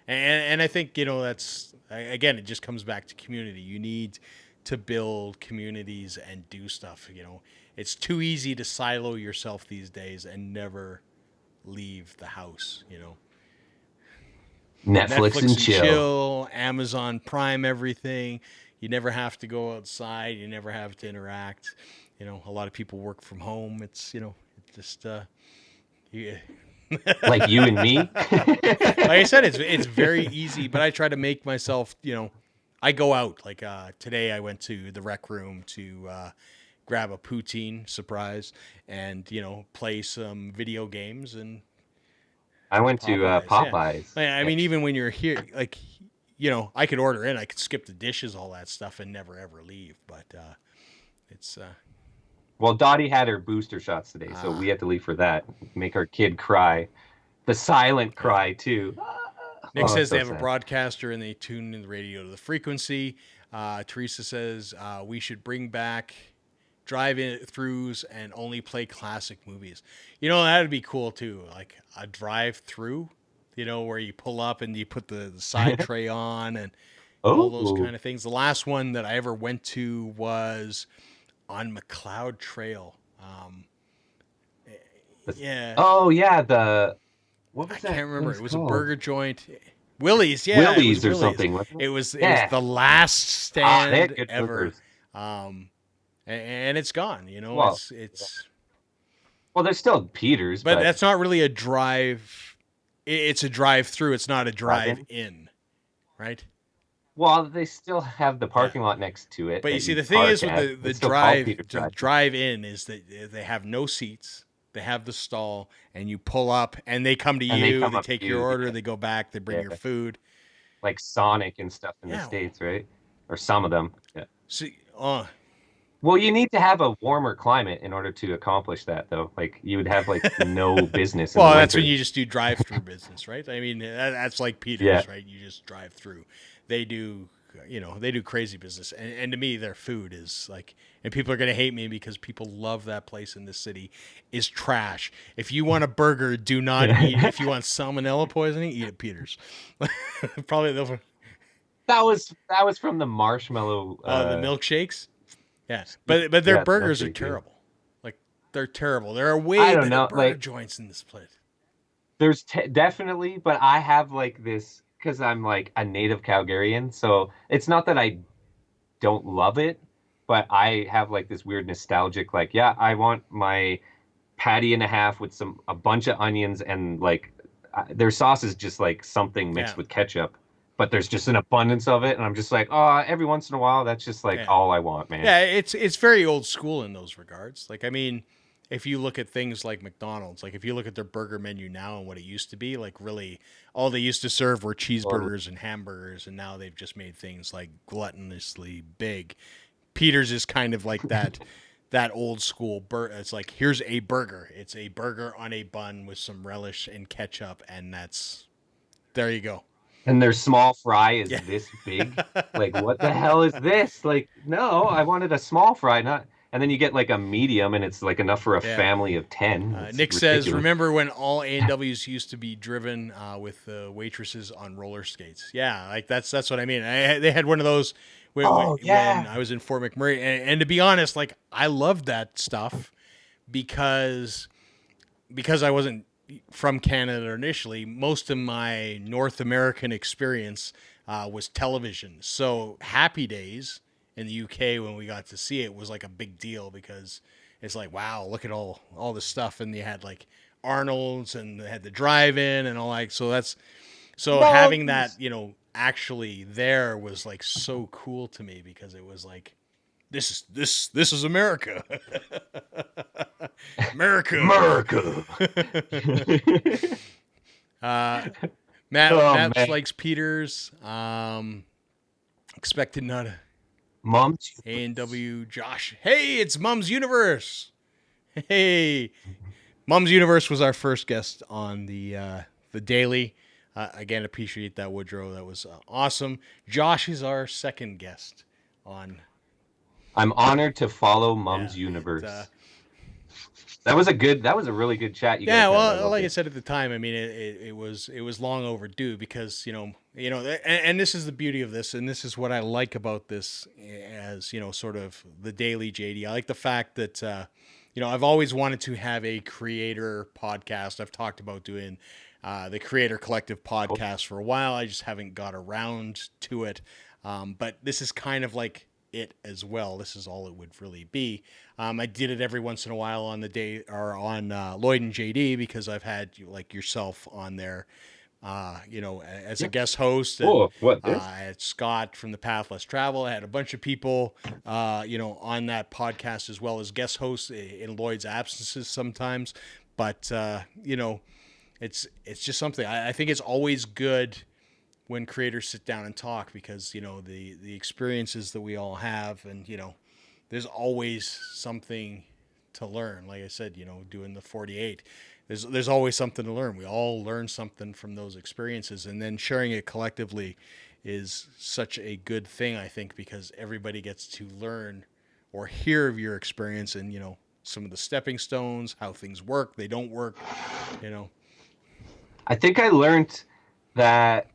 and I think, that's, again, it just comes back to community. You need to build communities and do stuff, it's too easy to silo yourself these days and never leave the house. Netflix Netflix and and chill. chill, Amazon Prime, everything. You never have to go outside. You never have to interact. A lot of people work from home. It's, it just, you, Like you and me. like I said, it's very easy, but I try to make myself, I go out. Like today I went to the rec room to grab a poutine surprise and, play some video games and I went to Popeyes. Yeah. Popeyes. I mean, even when you're here, like, I could order in, I could skip the dishes, all that stuff, and never ever leave. But it's Well, Dottie had her booster shots today, so we ah, had to leave for that. Make our kid cry. The silent yeah. cry too. Nick Oh, says they so have a sad. broadcaster and they tune in the radio to the frequency. Teresa says we should bring back drive-in throughs and only play classic movies. That'd be cool too, like a drive-through. Where you pull up and you put the side tray on and all those Oh, kind of things. The last one that I ever went to was on McLeod Trail. the- Yeah, oh yeah. The what I was that can't remember. place It was a called? burger joint. Willie's, yeah, it was Willie's or Willie's. something, wasn't it? It was Yeah. the last Ah, they had stand good ever, burgers. and it's gone. Well, yeah. Well, there's still Peters, But but that's not really a drive. It's a drive through. It's not a drive drive-in. in, right? Well, they still have the Yeah. parking lot next to it But you that see, you the thing park is with at. the It's still called drive Peters the Drive. drive in is that they have no seats. They have the stall, and you pull up, and they come to And they you. come They up take to your you, order. yeah, They go back. They bring yeah, your food. like Sonic and stuff in the Yeah. States, right? Or some of them. Yeah. See, Well, you need to have a warmer climate in order to accomplish that, though. Like you would have like no business in the well, that's when winter. you just do drive-through business, right? I mean, that's like Yeah. Peters, right? You just drive through. They do, they do crazy business, and to me, their food is like, and people are gonna hate me because people love that place in this city, is trash. If you want a burger, do not eat. If you want salmonella poisoning, eat at Peters. Probably That was from the marshmallow. the milkshakes. Yeah, but their Yeah, burgers are milkshake. Yeah. terrible. Like they're terrible. There are I way don't better know. burger Like joints in this place. There's definitely, but I have like this because I'm like a native Calgarian, so it's not that I don't love it, but I have like this weird nostalgic, like, yeah, I want my patty and a half with a bunch of onions and like their sauce is just like something Yeah, mixed with ketchup, but there's just an abundance of it, and I'm just like, oh, every once in a while, that's just like yeah. all I want, man. Yeah, it's very old school in those regards. Like I mean, if you look at things like McDonald's, like if you look at their burger menu now and what it used to be, like really all they used to serve were Totally. cheeseburgers and hamburgers, and now they've just made things like gluttonously big. Peter's is kind of like that old school it's like here's a burger. It's a burger on a bun with some relish and ketchup, and that's there you go. And their small fry is Yeah. this big. Like, what the hell is this? Like, no, I wanted a small fry, not. And then you get like a medium, and it's like enough for a Yeah. family of 10. It's Nick says, ridiculous. "Remember when all A&Ws used to be driven with waitresses on roller skates?" Yeah, like that's what I mean. They had one of those Oh, when yeah. I was in Fort McMurray, and to be honest, like I loved that stuff because I wasn't from Canada initially. Most of my North American experience was television. So Happy Days in the UK when we got to see it was like a big deal because it's like, wow, look at all this stuff, and they had like Arnold's and they had the drive-in and all like so that's so having that Mums. actually there was like so cool to me because it was like this is America. America. America. Matt Oh, Matt man. likes Peters. Expected not Mums. A and W Josh. Hey, it's Mum's Universe. Hey, Mum's Universe was our first guest on the daily. Again, appreciate that, Woodrow. That was awesome. Josh is our second guest on. I'm honored to follow Yeah, Mum's it, universe. That was a really good chat you guys yeah. had. I Well, loved like I it. said at the time, I mean, it was long overdue because and this is the beauty of this, and this is what I like about this as sort of the daily JD. I like the fact that I've always wanted to have a creator podcast. I've talked about doing the Creator Collective podcast for a while. I just haven't got around to it. But this is kind of like it as well. This is all it would really be. I did it every once in a while on the day or on Lloyd and JD because I've had like yourself on there, as a Yeah. guest host, and Oh, what this? I had Scott from the Path Less Travel. I had a bunch of people, on that podcast as well as guest hosts in Lloyd's absences sometimes. But it's just something I think it's always good when creators sit down and talk because the experiences that we all have, and there's always something to learn. Like I said, doing the 48, there's always something to learn. We all learn something from those experiences, and then sharing it collectively is such a good thing, I think, because everybody gets to learn or hear of your experience and some of the stepping stones, how things work, they don't work, you know. I think I learned that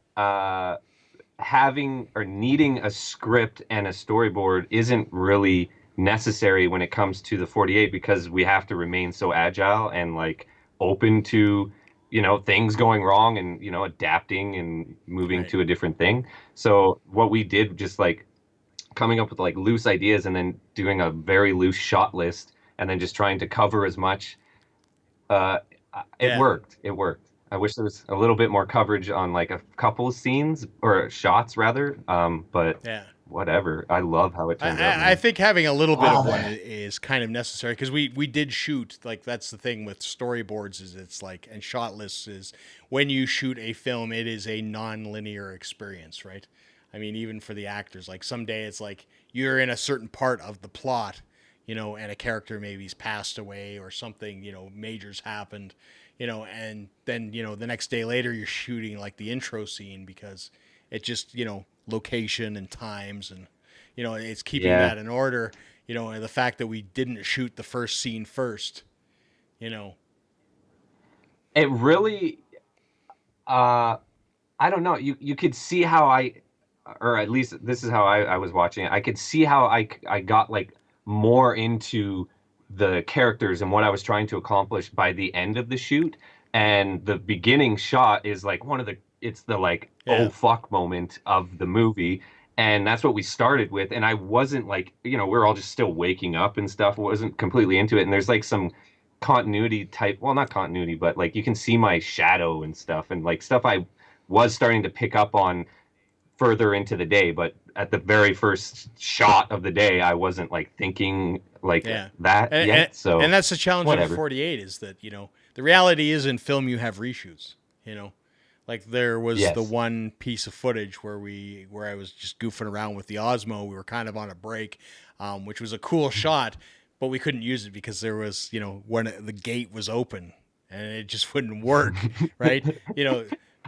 having or needing a script and a storyboard isn't really necessary when it comes to the 48 because we have to remain so agile and like open to things going wrong and adapting and moving Right. to a different thing. So what we did just like coming up with like loose ideas and then doing a very loose shot list and then just trying to cover as much. uh it Yeah. worked. It worked. I wish there was a little bit more coverage on like a couple of scenes or shots rather. But Yeah. whatever. I love how it turned out, I man. think having a little bit of Love one it. is kind of necessary because we did shoot, like that's the thing with storyboards is it's like, and shot lists is when you shoot a film it is a non-linear experience, right? I mean, even for the actors, like someday it's like you're in a certain part of the plot, and a character maybe's passed away or something, major's happened, and then the next day later you're shooting like the intro scene because it just location and times, and it's keeping Yeah. that in order, and the fact that we didn't shoot the first scene first, you know It really uh I don't know. You could see how or at least this is how I was watching it. I could see how I got like more into the characters and what I was trying to accomplish by the end of the shoot And the beginning shot is like it's the like, oh Yeah. fuck moment of the movie. And that's what we started with. And I wasn't like, we're all just still waking up and stuff. Wasn't completely into it. And there's like some continuity type, well, not continuity, but like you can see my shadow and stuff and like stuff I was starting to pick up on further into the day. But at the very first shot of the day, I wasn't like thinking like Yeah. that And, and, yet. and So that's the challenge of whatever. 48 is that, the reality is in film you have reshoots, you know. Like there was the Yes. one piece of footage where I was just goofing around with the Osmo. We were kind of on a break, which was a cool shot, but we couldn't use it because there was, when the gate was open and it just wouldn't work, right? You know,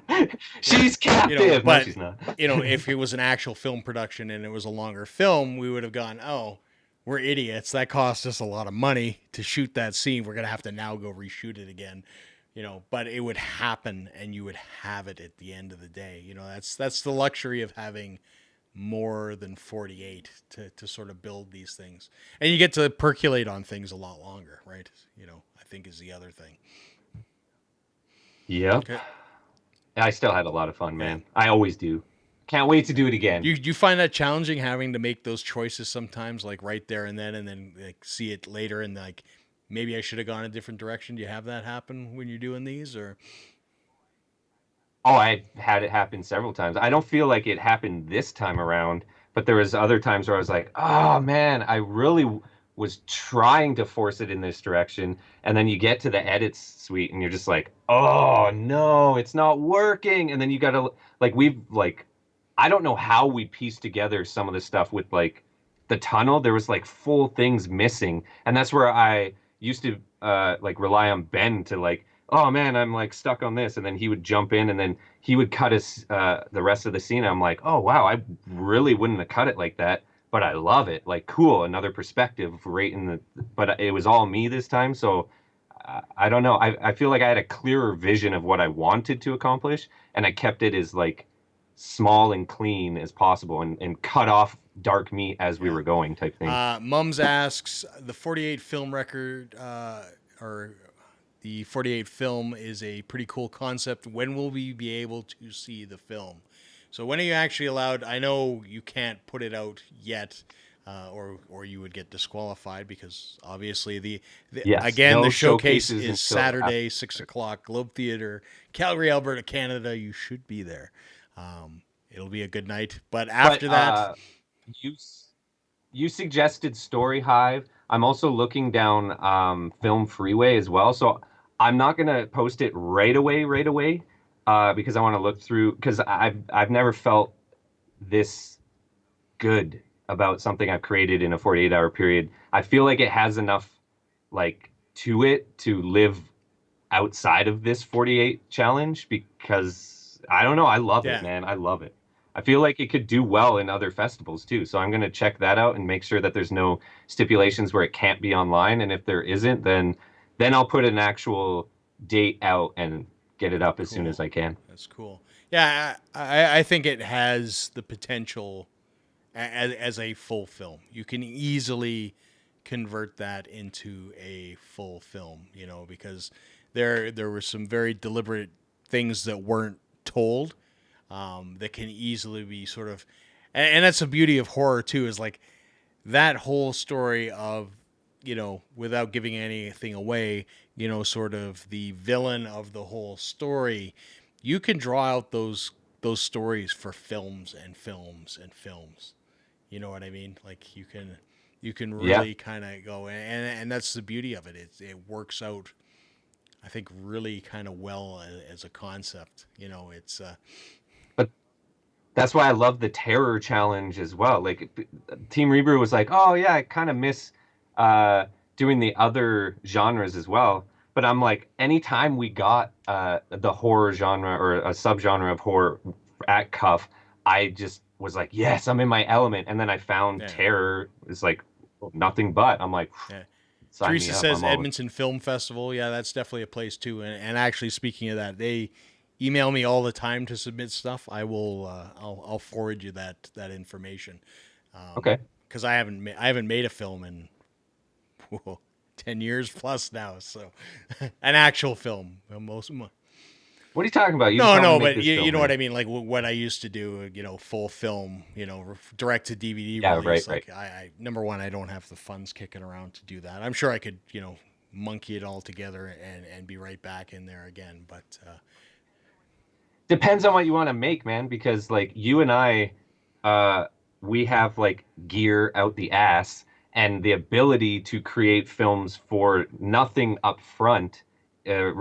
yeah, She's captive. No, but she's not. if it was an actual film production and it was a longer film, we would have gone, oh, we're idiots. That cost us a lot of money to shoot that scene. We're gonna have to now go reshoot it again, But it would happen, and you would have it at the end of the day. That's the luxury of having more than 48 to sort of build these things, and you get to percolate on things a lot longer, right? I think is the other thing. Yep. Okay. I still had a lot of fun, Yeah. man. I always do. Can't wait to do it again. You find that challenging having to make those choices sometimes, like right there and then like see it later and like maybe I should have gone a different direction. Do you have that happen when you're doing these or? Oh, I had it happen several times. I don't feel like it happened this time around, but there was other times where I was like, "Oh man, I really was trying to force it in this direction." And then you get to the edits suite and you're just like, "Oh no, it's not working." And then you got to like we've like I don't know how we pieced together some of the stuff with like the tunnel. There was like full things missing, and that's where I used to like rely on Ben to like, oh man, I'm like stuck on this, and then he would jump in, and then he would cut us the rest of the scene. I'm like, oh wow, I really wouldn't have cut it like that, but I love it. Like, cool, another perspective right in the. But it was all me this time, so I don't know. I feel like I had a clearer vision of what I wanted to accomplish, and I kept it as like small and clean as possible, and cut off dark meat as we Yeah. were going type thing. Mums asks the 48 film record or the 48 film is a pretty cool concept. When will we be able to see the film? So when are you actually allowed? I know you can't put it out yet, or you would get disqualified because obviously the Yes, again no the showcase showcases is until after. Saturday 6 o'clock Globe Theater, Calgary, Alberta, Canada. You should be there. It'll be a good night. But But after that, you you suggested Story Hive. I'm also looking down Film Freeway as well. So I'm not gonna post it right away, because I want to look through because I've never felt this good about something I've created in a 48-hour period. I feel like it has enough like to it to live outside of this 48 challenge because I don't know, I love it, yeah, man. I love it. I feel like it could do well in other festivals too. So I'm going to check that out and make sure that there's no stipulations where it can't be online, and if there isn't, then I'll put an actual date out and get it up as soon as cool. I can. That's cool. Yeah, I think it has the potential as a full film. You can easily convert that into a full film, because there were some very deliberate things that weren't told that can easily be sort of, and that's the beauty of horror too. Is like that whole story of without giving anything away, sort of the villain of the whole story. You can draw out those stories for films and films and films. You know what I mean? Like you can Yeah. really kind of go and that's the beauty of it. It works out. I think really kind of well as a concept. It's But that's why I love the terror challenge as well. Like Team Rebrew was like, "Oh yeah, I kind of miss uh, doing the other genres as well." But I'm like, anytime we got the horror genre or a subgenre of horror at Cuff, I just was like, "Yes, I'm in my element." And then I found yeah. terror is like nothing but. I'm like, Yeah. sign me Teresa up. says I'm all. Edmonton Film Festival. Yeah, that's definitely a place too. And actually, speaking of that, they email me all the time to submit stuff. I will. I'll forward you that information. Okay. Because I haven't made a film in whoa, 10 years plus now. So an actual film. What are you talking about? You just No, helped me no, make but this you, film, you know man. what I mean? Like what I used to do, full film, direct to DVD Yeah, release. right. Like number one, I don't have the funds kicking around to do that. I'm sure I could, monkey it all together and be right back in there again. But Depends on what you want to make, man, because like you and I, uh, we have like gear out the ass and the ability to create films for nothing up front, uh,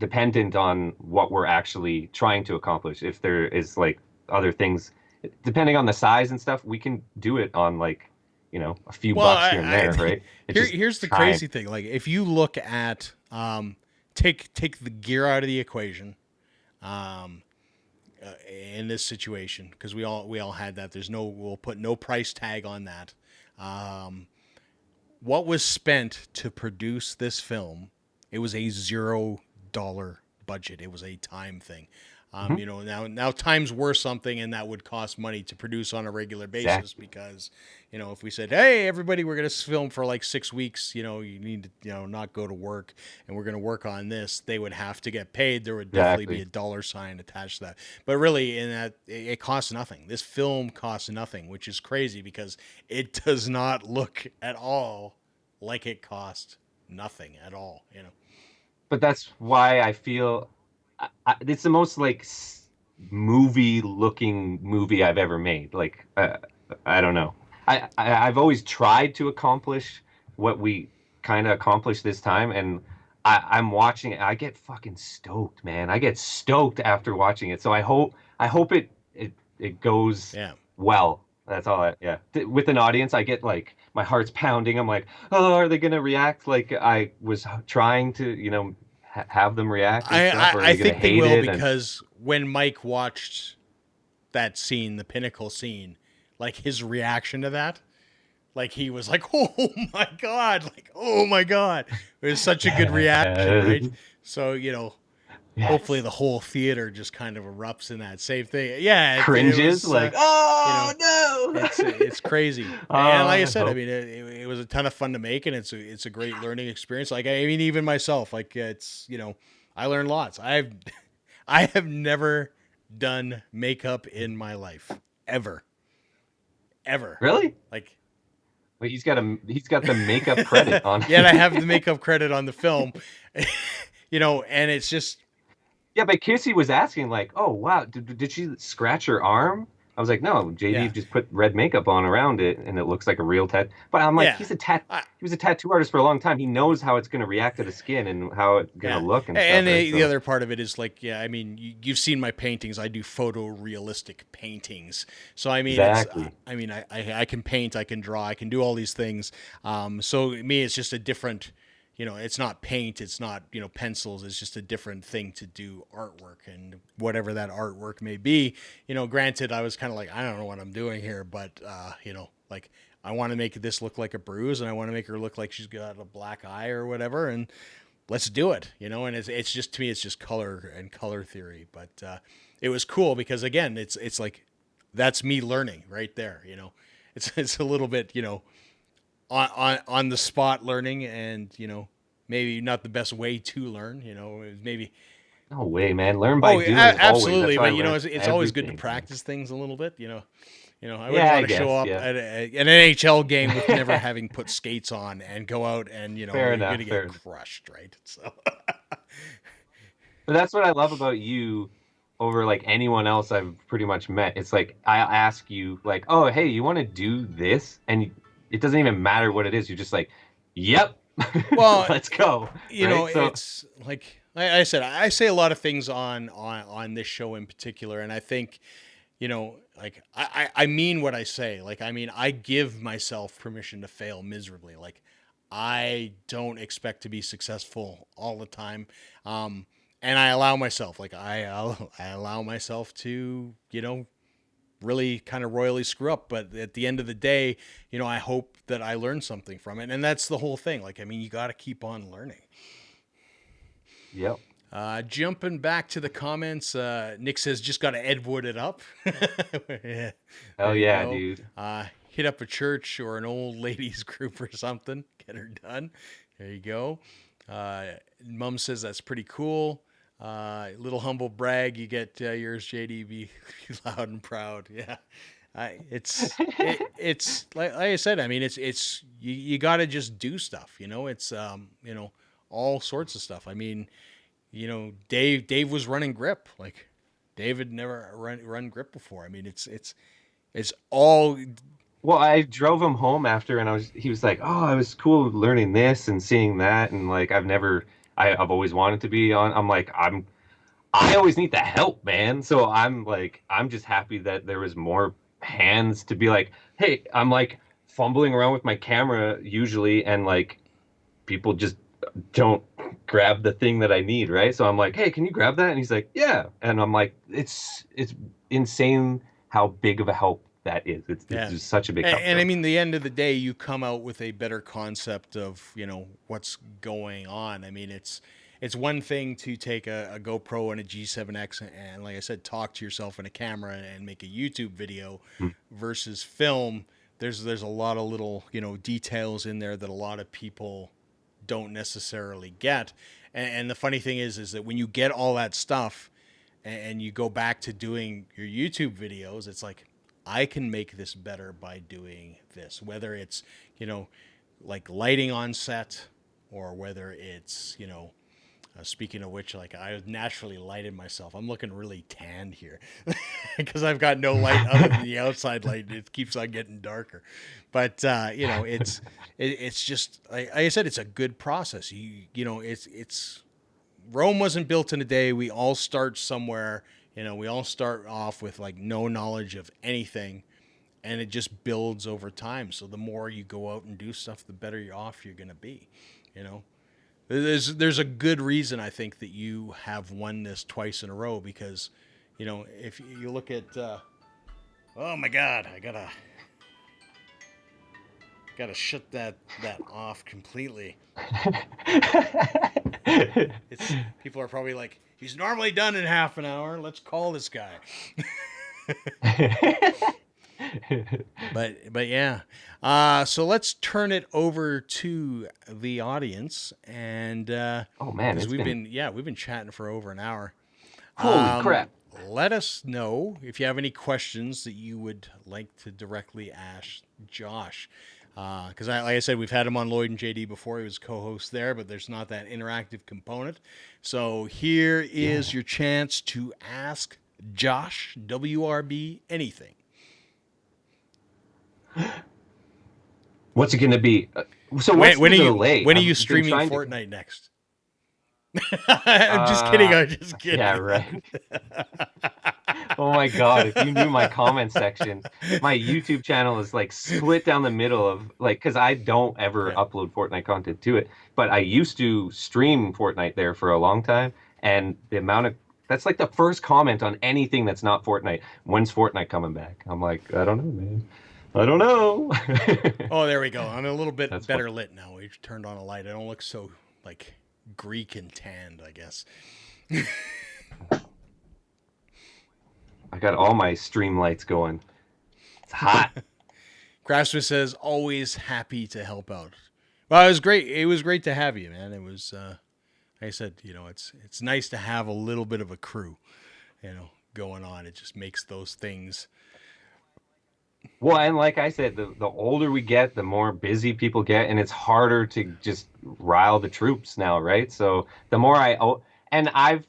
dependent on what we're actually trying to accomplish. If there is like other things, depending on the size and stuff, we can do it on like, a few well, bucks here and there, I right? It's just here's the trying. crazy thing. Like if you look at take the gear out of the equation. Um, in this situation, because we all had that. We'll put no price tag on that. Um, what was spent to produce this film? It was a $0 budget. It was a time thing. Mhm. Now times were something, and that would cost money to produce on a regular basis Exactly. because, if we said, hey, everybody, we're going to film for like 6 weeks, you need to, not go to work and we're going to work on this, they would have to get paid. There would definitely be Exactly. a dollar sign attached to that. But really, in that, it costs nothing. This film costs nothing, which is crazy because it does not look at all like it cost nothing at all. But that's why I feel it's the most like movie looking movie I've ever made. Like I don't know. I've always tried to accomplish what we kind of accomplished this time, and I'm watching it. I get fucking stoked, man. I get stoked after watching it. So I hope it goes Yeah. well. That's all. Yeah. With an audience, I get like my heart's pounding. I'm like, oh, are they gonna react like I was trying to, have them react and I, stuff, I, or are I they gonna think they hate will it? And because when Mike watched that scene, the pinnacle scene, like his reaction to that, like he was like, "Oh my god!" Like, "Oh my god!" It was such a good reaction, right? So hopefully yes, the whole theater just kind of erupts in that same thing. Yeah, it cringes was. like, You oh know, it's no. crazy, and like I I said, I hope. mean, it was a ton of fun to make, and it's a great learning experience. Like I mean, even myself, like it's I learned lots. I have never done makeup in my life ever, ever. Really? Like Wait, he's got the makeup credit on. yet I have the makeup credit on the film, and it's just Yeah, but Kissy was asking like, "Oh wow, did she scratch her arm?" I was like, "No, JD yeah, just put red makeup on around it, and it looks like a real tat." But I'm like, yeah. he's a tat. I, He was a tattoo artist for a long time. He knows how it's going to react to the skin and how it's going to Yeah, look and stuff, and right? the So other part of it is like, yeah, I mean, you've seen my paintings. I do photorealistic paintings, so I mean, exactly. I mean, I can paint, I can draw, I can do all these things. So me, it's just a different, it's not paint, it's not pencils. It's just a different thing to do artwork and whatever that artwork may be. Granted, I was kind of like, I don't know what I'm doing here, but like. I want to make this look like a bruise, and I want to make her look like she's got a black eye or whatever, and let's do it, and it's just to me it's just color and color theory, but it was cool because again it's like that's me learning right there, it's a little bit on the spot learning, and maybe not the best way to learn, maybe No way, man. Learn by oh doing always. That's absolutely, how I but learned it's always good to everything, man. practice things a little bit, I wouldn't Yeah, I want to show guess. up Yeah. at an NHL game with never having put skates on and go out and Fair you're enough. gonna Fair get enough. crushed, right? So But that's what I love about you over like anyone else I've pretty much met. It's like I ask you like, "Oh, hey, you want to do this?" And it doesn't even matter what it is. You're just like, "Yep, well, let's go." Right? So it's like I said, I say a lot of things on this show in particular, and I think, like I mean what I say. Like I mean, I give myself permission to fail miserably. Like I don't expect to be successful all the time, and I allow myself, like I allow myself to, really kind of royally screw up. But at the end of the day, I hope that I learn something from it, and that's the whole thing. Like I mean, you got to keep on learning. yep. Jumping back to the comments, Nick says just got to Ed Wood it up. Yeah, Hell there you yeah, go. dude. Hit up a church or an old ladies group or something. Get her done. There you go. Uh, Mom says that's pretty cool. Little humble brag. You get yours, JD. Be loud and proud. Yeah. It's like I said. I mean, it's you got to just do stuff. It's all sorts of stuff. I mean, Dave was running grip. Like David never run grip before. I mean, it's all Well, I drove him home after, and he was like, "Oh, it was cool learning this and seeing that, and like I've always wanted to be on." I'm like, I always need the help, man. So I'm just happy that there was more hands to be like, "Hey," I'm like fumbling around with my camera usually, and like people just don't grab the thing that I need, right? So I'm like, "Hey, can you grab that?" And he's like, "Yeah," and I'm like, it's insane how big of a help that is. It's yeah. just such a big help. And I So. mean, the end of the day, you come out with a better concept of what's going on. I mean, it's one thing to take a GoPro and a G7X and, like I said, talk to yourself in a camera and make a YouTube video Mm. versus film. There's a lot of little details in there that a lot of people don't necessarily get. And the funny thing is that when you get all that stuff and you go back to doing your YouTube videos, it's like, I can make this better by doing this, whether it's, you know, like lighting on set or whether it's, speaking of which, like I naturally lighted myself. I'm looking really tanned here because I've got no light other than the outside light. It keeps on getting darker, but it's just like I said, it's a good process. It's Rome wasn't built in a day. We all start somewhere. We all start off with like no knowledge of anything, and it just builds over time. So the more you go out and do stuff, the better off you're going to be. You know, there's a good reason I think that you have won this twice in a row because, if you look at, oh my God, I gotta shut that off completely. It's People are probably like, he's normally done in half an hour. Let's call this guy. But yeah, so let's turn it over to the audience, and Oh man, because it's been we've been chatting for over an hour. holy crap. Let us know if you have any questions that you would like to directly ask Josh. Because like I said, we've had him on Lloyd and JD before. He was co-host there, but there's not that interactive component. So here is Yeah. your chance to ask Josh WRB anything. What's it gonna be? So what's When the when are you delay? when are you I've been streaming trying to. Fortnite next? I'm just kidding. I'm just Yeah, kidding. right. Oh my God, if you knew my comment section, my YouTube channel is like split down the middle of like, because I don't ever Yeah. upload Fortnite content to it, but I used to stream Fortnite there for a long time, and the amount of that's like the first comment on anything that's not Fortnite. When's Fortnite coming back? I'm like, I don't know, man. I don't know. Oh, there we go. I'm a little bit That's fun. better lit now. We turned on a light. I don't look so like Greek and tanned, I guess. I got all my stream lights going. It's hot. Craftsman says always happy to help out. Well, it was great. It was great to have you, man. It was like I said, it's nice to have a little bit of a crew, going on. It just makes those things. Well, and like I said, the older we get, the more busy people get, and it's harder to just rile the troops now, right? So the more and I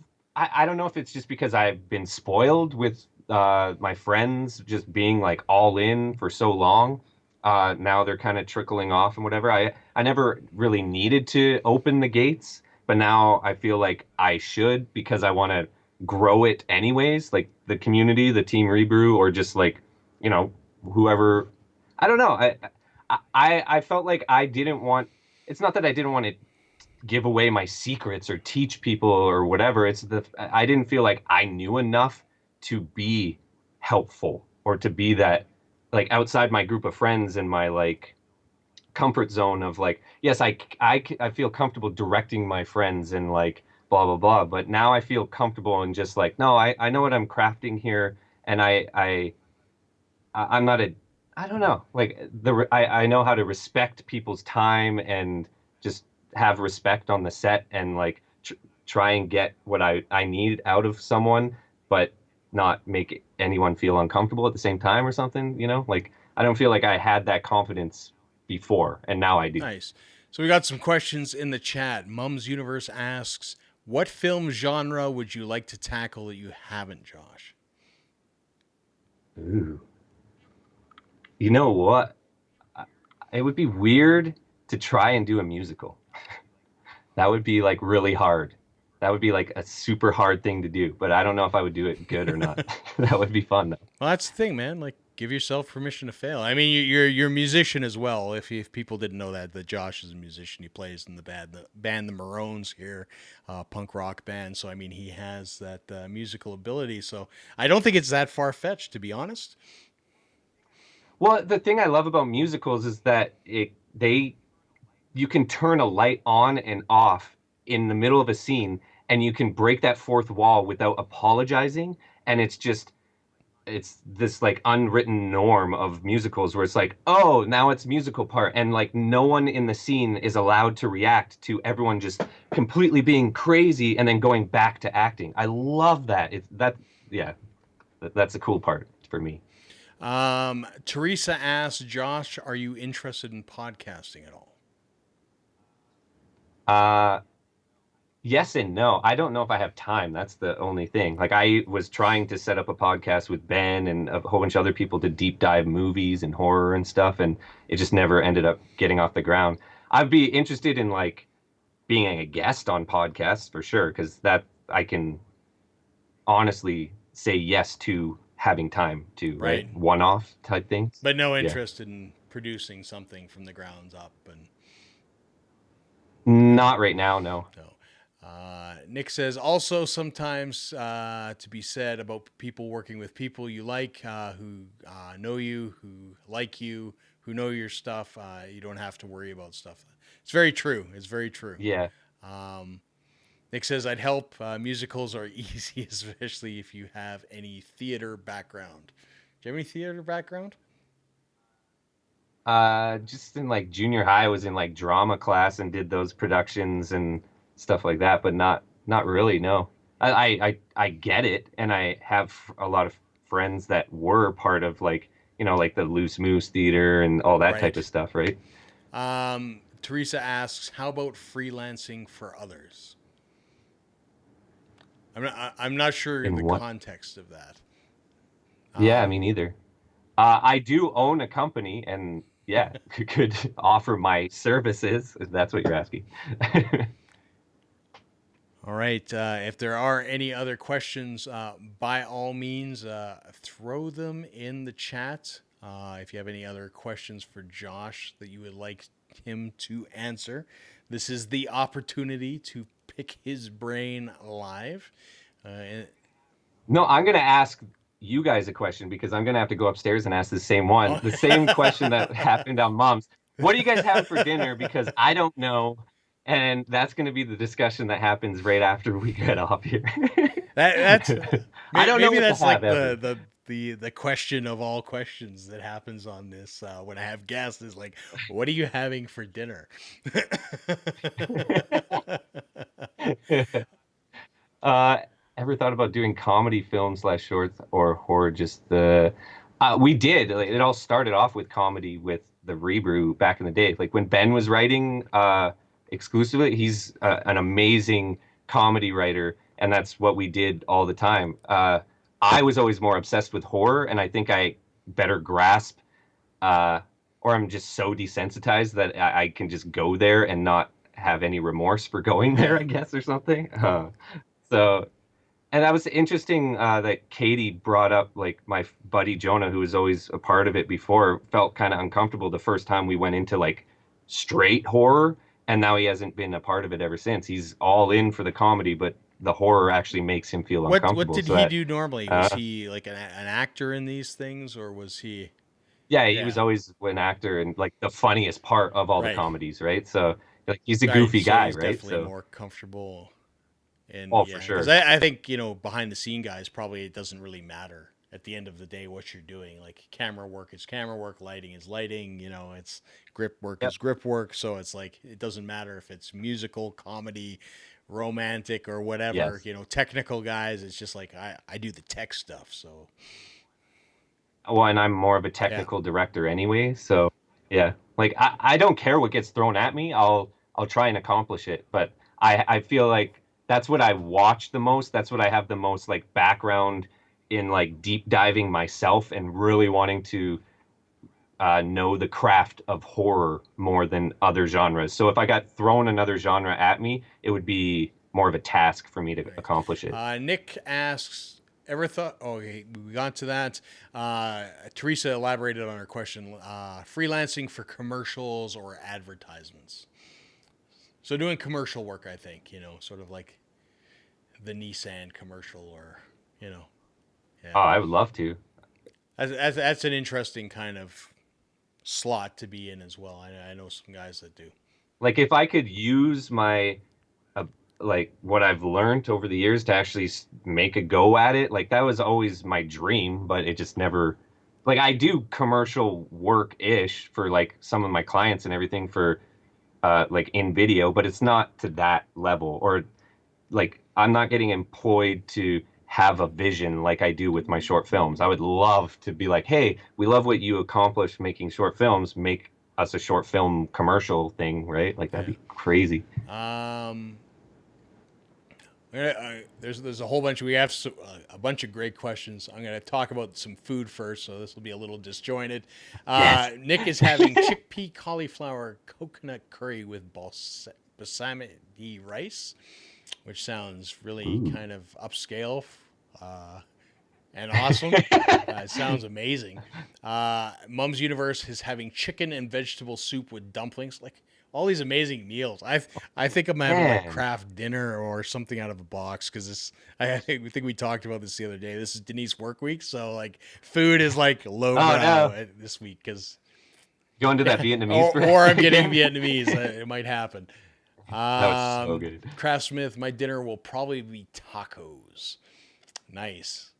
don't know if it's just because I've been spoiled with my friends just being like all in for so long. Now they're kind of trickling off and whatever. I never really needed to open the gates, but now I feel like I should because I want to grow it anyways, like the community, the team rebrew, or just like you know whoever. I don't know. I felt like I didn't want. It's not that I didn't want to give away my secrets or teach people or whatever. It's I didn't feel like I knew enough to be helpful or to be that like outside my group of friends and my like comfort zone of like yes I feel comfortable directing my friends and like blah blah blah, but now I feel comfortable and just like no I know what I'm crafting here, and I'm not a I don't know like I know how to respect people's time and just have respect on the set and like try and get what I need out of someone, but not make anyone feel uncomfortable at the same time or something, you know? Like I don't feel like I had that confidence before, and now I do. Nice. So we got some questions in the chat. Mum's Universe asks, what film genre would you like to tackle that you haven't, Josh? Ooh. You know what? It would be weird to try and do a musical. That would be like really hard. That would be like a super hard thing to do, but I don't know if I would do it good or not. That would be fun though. Well, that's the thing, man. Like, give yourself permission to fail. I mean, you're a musician as well. If people didn't know that Josh is a musician, he plays in the band the Maroons here, punk rock band. So I mean, he has that musical ability. So I don't think it's that far fetched, to be honest. Well, the thing I love about musicals is that you can turn a light on and off in the middle of a scene, and you can break that fourth wall without apologizing, and it's this like unwritten norm of musicals where it's like, oh, now it's musical part, and like no one in the scene is allowed to react to everyone just completely being crazy and then going back to acting. I love that. Yeah, that's a cool part for me. Teresa asks, Josh, are you interested in podcasting at all? Uh, Yes and no. I don't know if I have time. That's the only thing. Like I was trying to set up a podcast with Ben and a whole bunch of other people to deep dive movies and horror and stuff, and it just never ended up getting off the ground. I'd be interested in like being a guest on podcasts for sure, because that I can honestly say yes to having time to, Right. right? One-off type things. But no Yeah. interest in producing something from the grounds up and Not right now, no. no. Nick says also sometimes to be said about people working with people you like, who know you, who like you, who know your stuff. You don't have to worry about stuff. It's very true. It's very true. Yeah. Um, Nick says I'd help. Musicals are easy, especially if you have any theater background. Do you have any theater background? Just in like junior high, I was in like drama class and did those productions and stuff like that, but not really, no. I get it, and I have a lot of friends that were part of like, like the Loose Moose Theater and all that type Right. of stuff, right? Teresa asks, how about freelancing for others? I'm not sure In the what? context of that. Yeah, I Um, mean either. I do own a company, and yeah, could offer my services if that's what you're asking. all right. If there are any other questions, by all means, throw them in the chat. If you have any other questions for Josh that you would like him to answer, this is the opportunity to pick his brain live. And, No, I'm gonna ask you guys a question because I'm gonna have to go upstairs and ask the same one. oh, The same question that happened on Mom's. What are you guys having for dinner? Because I don't know. And that's gonna be the discussion that happens right after we get off here. that's I don't know maybe what to that's have like ever. the question of all questions that happens on this when I have guests is like, what are you having for dinner? Uh, Ever thought about doing comedy films slash shorts or horror? Just the we did. Like, it all started off with comedy with the Rebrew back in the day. Like when Ben was writing exclusively, he's an amazing comedy writer, and that's what we did all the time. I was always more obsessed with horror, and I think I better grasp, uh, or I'm just so desensitized that I can just go there and not have any remorse for going there, Yeah. I guess, or something. So, and that was interesting that Katie brought up like my buddy Jonah, who was always a part of it before, felt kind of uncomfortable the first time we went into like straight horror, and now he hasn't been a part of it ever since. He's all in for the comedy, but the horror actually makes him feel What uncomfortable. did So he that, do normally? Was uh, he like an actor in these things, or was he? yeah, he was Yeah. always an actor and like the funniest part of all the Right. comedies, right? So like he's a Right. goofy So guy, he's right? definitely So, more comfortable. And oh, for yeah, because sure. I think behind the scene guys probably it doesn't really matter at the end of the day what you're doing. Like camera work is camera work, lighting is lighting, you know, it's grip work Yep. is grip work. So it's like it doesn't matter if it's musical, comedy, romantic or whatever, Yes. you know, technical guys, it's just like I do the tech stuff. So Well, and I'm more of a yeah. technical director anyway, so yeah. Like I don't care what gets thrown at me. I'll try and accomplish it. But I feel like that's what I watch the most. That's what I have the most like background in like deep diving myself and really wanting to know the craft of horror more than other genres. So if I got thrown another genre at me, it would be more of a task for me to Right. accomplish it. Nick asks, ever thought? Oh, okay, we got to that. Teresa elaborated on her question. Freelancing for commercials or advertisements. So doing commercial work, I think, you know, sort of like the Nissan commercial, or you know, Oh, yeah, I would love to. that's an interesting kind of slot to be in as well. I know some guys that do. Like if I could use my uh, like what I've learned over the years to actually make a go at it, like that was always my dream, but it just never like I do commercial work-ish for like some of my clients and everything for like in video, but it's not to that level or like I'm not getting employed to have a vision like I do with my short films. I would love to be like, hey, we love what you accomplished making short films. Make us a short film commercial thing, right? Like that'd Yeah. be crazy. Um, there's a whole bunch. We have a bunch of great questions. I'm going to talk about some food first, so this will be a little disjointed. Yes. Nick is having chickpea cauliflower coconut curry with basmati rice, which sounds really Ooh. kind of upscale uh, and awesome. It sounds amazing. Mum's Universe is having chicken and vegetable soup with dumplings. Like all these amazing meals. I think I'm having like Man. craft dinner or something out of a box because this. I think we talked about this the other day. This is Denise work week, so like food is like Oh lowbrow no. this week because Going to that yeah, Vietnamese or I'm getting again. Vietnamese. It might happen. That was so good. Craftsmith, my dinner will probably be tacos. Nice.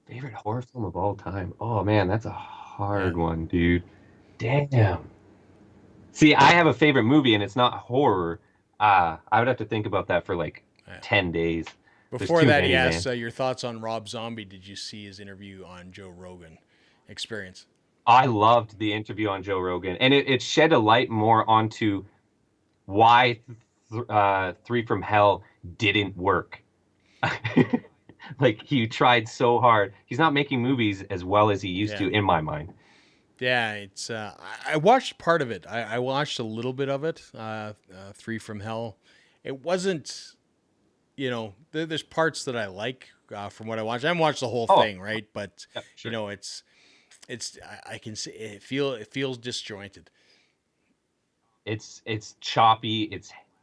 Favorite horror film of all time. Oh man, that's a Yeah. hard one, dude. Damn. See, I have a favorite movie and it's not horror. I would have to think about that for like Yeah. 10 days. There's Before too that, he many, asks man. your thoughts on Rob Zombie. Did you see his interview on Joe Rogan Experience? I loved the interview on Joe Rogan, and it shed a light more onto why Three from Hell didn't work. Like he tried so hard. He's not making movies as well as he used Yeah. to, in my mind. Yeah, it's. I watched part of it. I watched a little bit of it. Three from Hell. It wasn't. You know, there's parts that I like from what I watched. I haven't watched the whole Oh, thing, right? But yeah, you sure. know, it's. I can see it feels disjointed. It's choppy.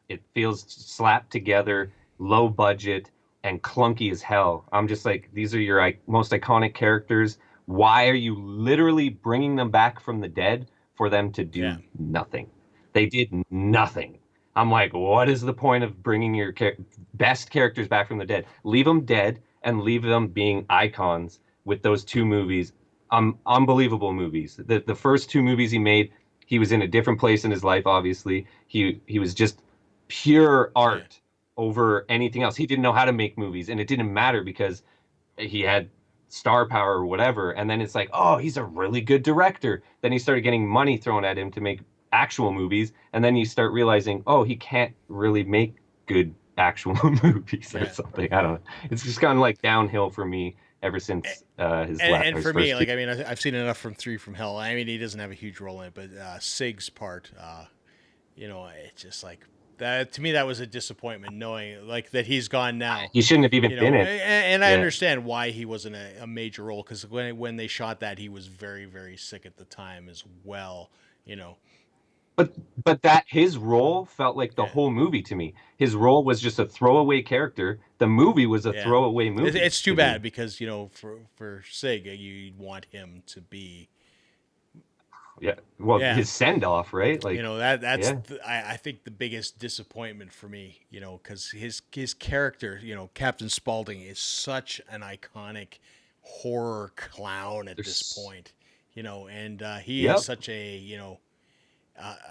It feels slapped together, low budget, and clunky as hell. I'm just like, these are your most iconic characters. Why are you literally bringing them back from the dead for them to Yeah. do nothing? They did nothing. I'm like, what is the point of bringing your best characters back from the dead? Leave them dead and leave them being icons with those two movies. Unbelievable movies. The first two movies he made, he was in a different place in his life. Obviously, he was just pure Yeah. art over anything else. He didn't know how to make movies, and it didn't matter because he had star power or whatever. And then it's like, oh, he's a really good director. Then he started getting money thrown at him to make actual movies, and then you start realizing, oh, he can't really make good actual movies or Yeah. something. I don't know. It's just gone like downhill for me ever since And his for me, first two. like I mean, I've seen enough from Three from Hell. I mean, he doesn't have a huge role in it, but Sig's part, you know, it's just like that to me. That was a disappointment, knowing like that he's gone now. He shouldn't have even You been know, in. and I Yeah. understand why he wasn't a major role because when they shot that, he was very sick at the time as well. You know, But that his role felt like the yeah, whole movie to me. His role was just a throwaway character. The movie was a yeah. throwaway movie It's too to me. bad because you know for Sig, you want him to be. Yeah. Well, Yeah, his send off, right? you Like, know that's yeah. I think the biggest disappointment for me, you know, because his character, you know, Captain Spaulding is such an iconic horror clown at this There's, point, and he is yep. such a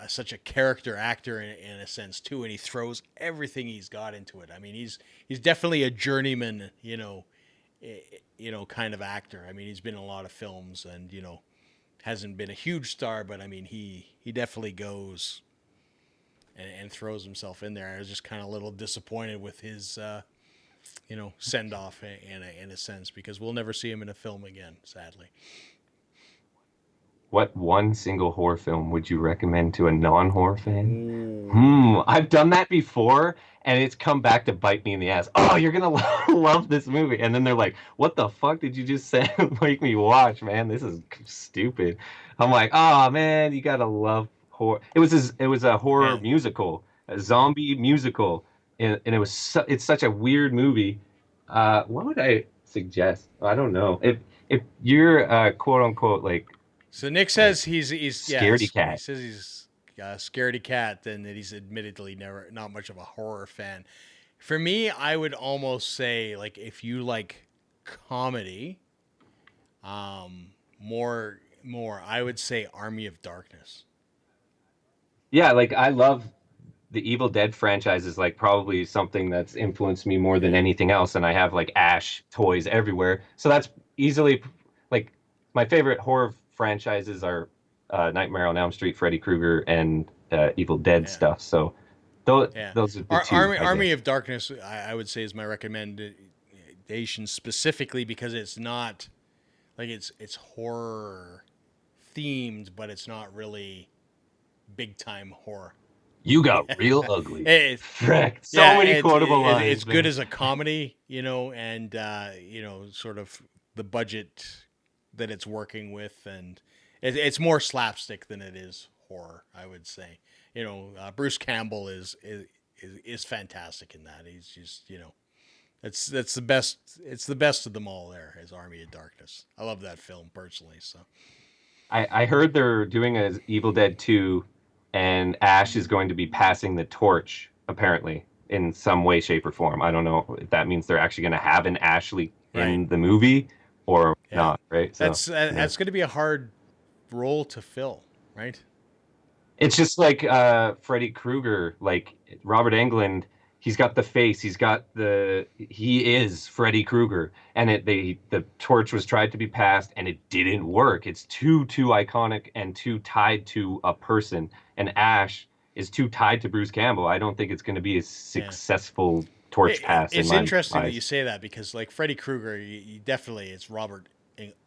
such a character actor in a sense too, and he throws everything he's got into it. I mean, he's definitely a journeyman, kind of actor. I mean, he's been in a lot of films, and hasn't been a huge star, but I mean, he definitely goes and throws himself in there. I was just kind of a little disappointed with his send off in a sense, because we'll never see him in a film again, sadly. What one single horror film would you recommend to a non-horror fan? Ooh. I've done that before, and it's come back to bite me in the ass. Oh, you're gonna love this movie, and then they're like, "What the fuck did you just say? Make me watch, man? This is stupid." I'm like, "Oh man, you gotta love horror." It was a horror Yeah. musical, a zombie musical, and it's such a weird movie. What would I suggest? I don't know. If you're quote unquote So Nick like says he's scaredy he cat. says he's a scaredy cat, then that he's admittedly never not much of a horror fan. For me, I would almost say, like, if you like comedy, more I would say Army of Darkness. Yeah, like I love the Evil Dead franchise is like probably something that's influenced me more than Yeah, anything else, and I have like Ash toys everywhere. So that's easily like my favorite horror franchises are Nightmare on Elm Street, Freddy Krueger, and Evil Dead yeah, stuff. So those yeah. those are the two, I Army guess. of Darkness, I would say, is my recommendation, specifically because it's not like it's horror themed, but it's not really big time horror. You got real ugly. It, Frick, so yeah, many quotable it's lines, good man. as a comedy, and sort of the budget that it's working with, and it's more slapstick than it is horror, I would say. Bruce Campbell is fantastic in that. He's just that's the best. It's the best of them all. There is Army of Darkness. I love that film personally. So I heard they're doing a Evil Dead 2 and Ash is going to be passing the torch, apparently, in some way, shape, or form. I don't know if that means they're actually going to have an Ashley right, in the movie or yeah, not, right? So, yeah. that's going to be a hard role to fill, right? It's just like Freddy Krueger, like Robert Englund. He's got the face. He is Freddy Krueger, and the torch was tried to be passed, and it didn't work. It's too iconic and too tied to a person. And Ash is too tied to Bruce Campbell. I don't think it's going to be a Yeah. successful torch pass in It's my interesting that you eyes. say that, because like Freddy Krueger, you definitely, it's Robert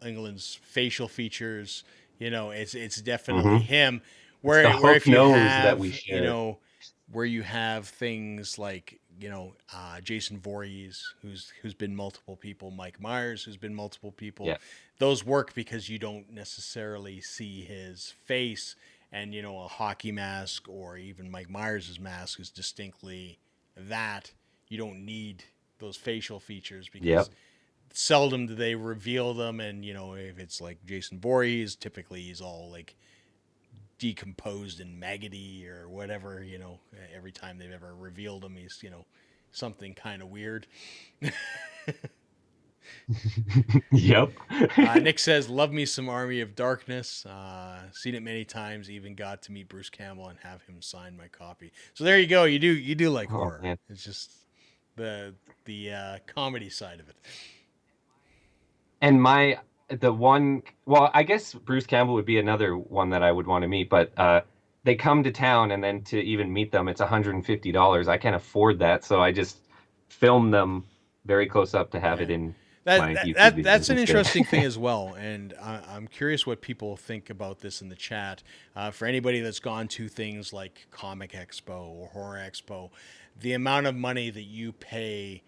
England's facial features. It's definitely Hmm. him. It's the Where hook if you nose that we have share. where you have things like Jason Voorhees, who's been multiple people, Mike Myers, who's been multiple people. Yeah. Those work because you don't necessarily see his face, and a hockey mask or even Mike Myers' mask is distinctly that. You don't need those facial features, because Yep. seldom do they reveal them. And if it's like Jason Voorhees, typically he's all like decomposed and maggoty or whatever. Every time they've ever revealed him, he's something kind of weird. Yep. Nick says, "Love me some Army of Darkness. Seen it many times. Even got to meet Bruce Campbell and have him sign my copy." So there you go. You do like Oh horror. man. It's just the comedy side of it. And the one, well, I guess Bruce Campbell would be another one that I would want to meet, but they come to town and then to even meet them, it's $150. I can't afford that, so I just film them very close up to have Yeah. it in my YouTube That's videos an instead. interesting thing as well, and I'm curious what people think about this in the chat. For anybody that's gone to things like Comic Expo or Horror Expo, the amount of money that you pay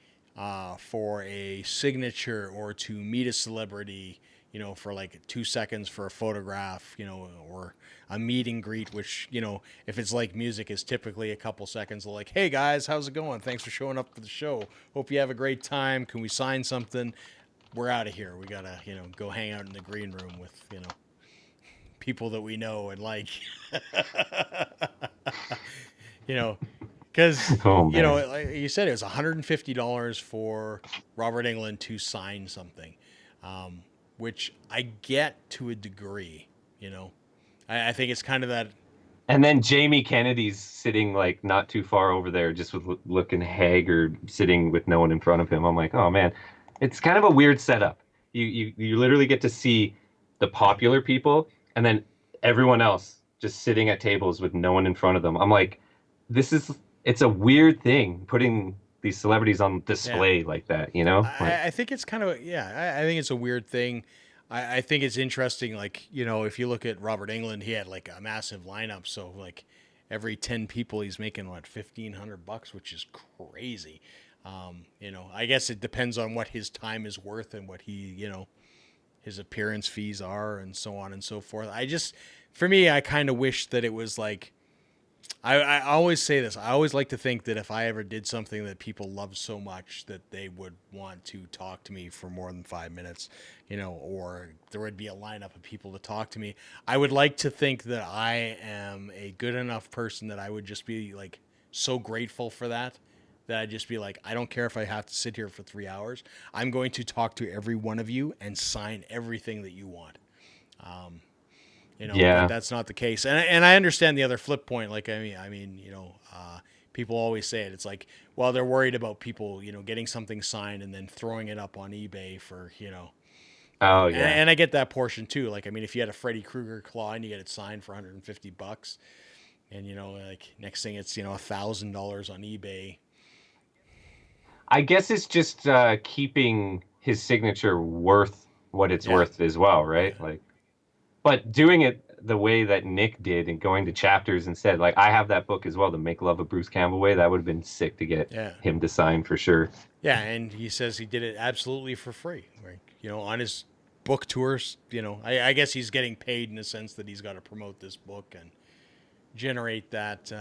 for a signature or to meet a celebrity, for like 2 seconds for a photograph, or a meet and greet, which, if it's like music, is typically a couple seconds. Like, hey guys, how's it going? Thanks for showing up for the show. Hope you have a great time. Can we sign something? We're out of here. We gotta, go hang out in the green room with, people that we know and like, you know, because Oh man. like you said, it was $150 for Robert Englund to sign something. which I get to a degree. You know, I think it's kind of that. And then Jamie Kennedy's sitting like not too far over there, just with looking haggard, sitting with no one in front of him. I'm like, oh man, it's kind of a weird setup. You literally get to see the popular people, and then everyone else just sitting at tables with no one in front of them. I'm like, this is it's a weird thing putting these celebrities on Yeah, display like that, you know? Like, I think it's kind of yeah. I think it's a weird thing. I think it's interesting. Like if you look at Robert England, he had like a massive lineup. So like every 10 people, he's making what $1,500, which is crazy. I guess it depends on what his time is worth and what his appearance fees are and so on and so forth. For me, I kind of wish that it was like I always say this. I always like to think that if I ever did something that people loved so much that they would want to talk to me for more than 5 minutes, or there would be a lineup of people to talk to me. I would like to think that I am a good enough person that I would just be like so grateful for that I'd just be like, I don't care if I have to sit here for 3 hours. I'm going to talk to every one of you and sign everything that you want. But yeah. that's not the case. And I understand the other flip point. Like, people always say it. It's like, well, they're worried about people, getting something signed and then throwing it up on eBay for, Oh and, yeah. and I get that portion too. Like, if you had a Freddy Krueger claw and you get it signed for $150 and, like next thing it's, $1,000 on eBay. I guess it's just keeping his signature worth what it's Yeah. worth as well, Yeah. right? Like, but doing it the way that Nick did and going to chapters instead, like I have that book as well, The Make Love of Bruce Campbell Way. That would have been sick to get Yeah. him to sign for sure. Yeah. And he says he did it absolutely for free. Like, on his book tours, I guess he's getting paid in the sense that he's got to promote this book and generate that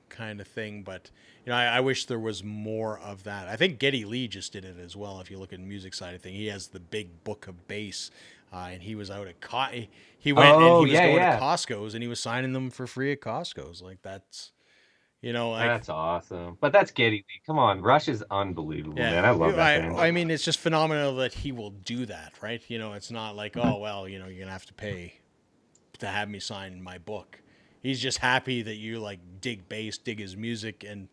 kind of thing. But I wish there was more of that. I think Geddy Lee just did it as well. If you look at the music side of thing, he has the big book of bass, and he was out at he went and Oh he was yeah, going to yeah. Costco's and he was signing them for free at Costco's. Like that's like That's awesome. But that's Geddy Lee. Come on, Rush is unbelievable, yeah. man. I love that band. I mean, it's just phenomenal that he will do that, right? It's not like oh well, you're gonna have to pay to have me sign my book. He's just happy that you like dig bass, dig his music, and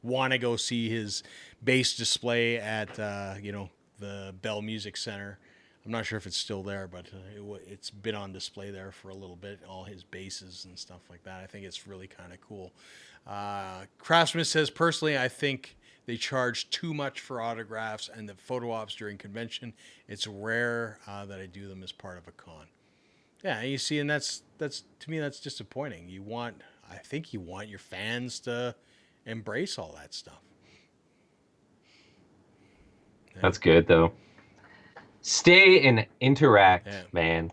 want to go see his bass display at the Bell Music Center. I'm not sure if it's still there, but it's been on display there for a little bit. All his basses and stuff like that. I think it's really kind of cool. Craftsman says personally, I think they charge too much for autographs and the photo ops during convention. It's rare that I do them as part of a con. Yeah, you see, and that's to me that's disappointing. I think you want your fans to embrace all that stuff. Yeah, That's good though. Stay and interact, yeah, man.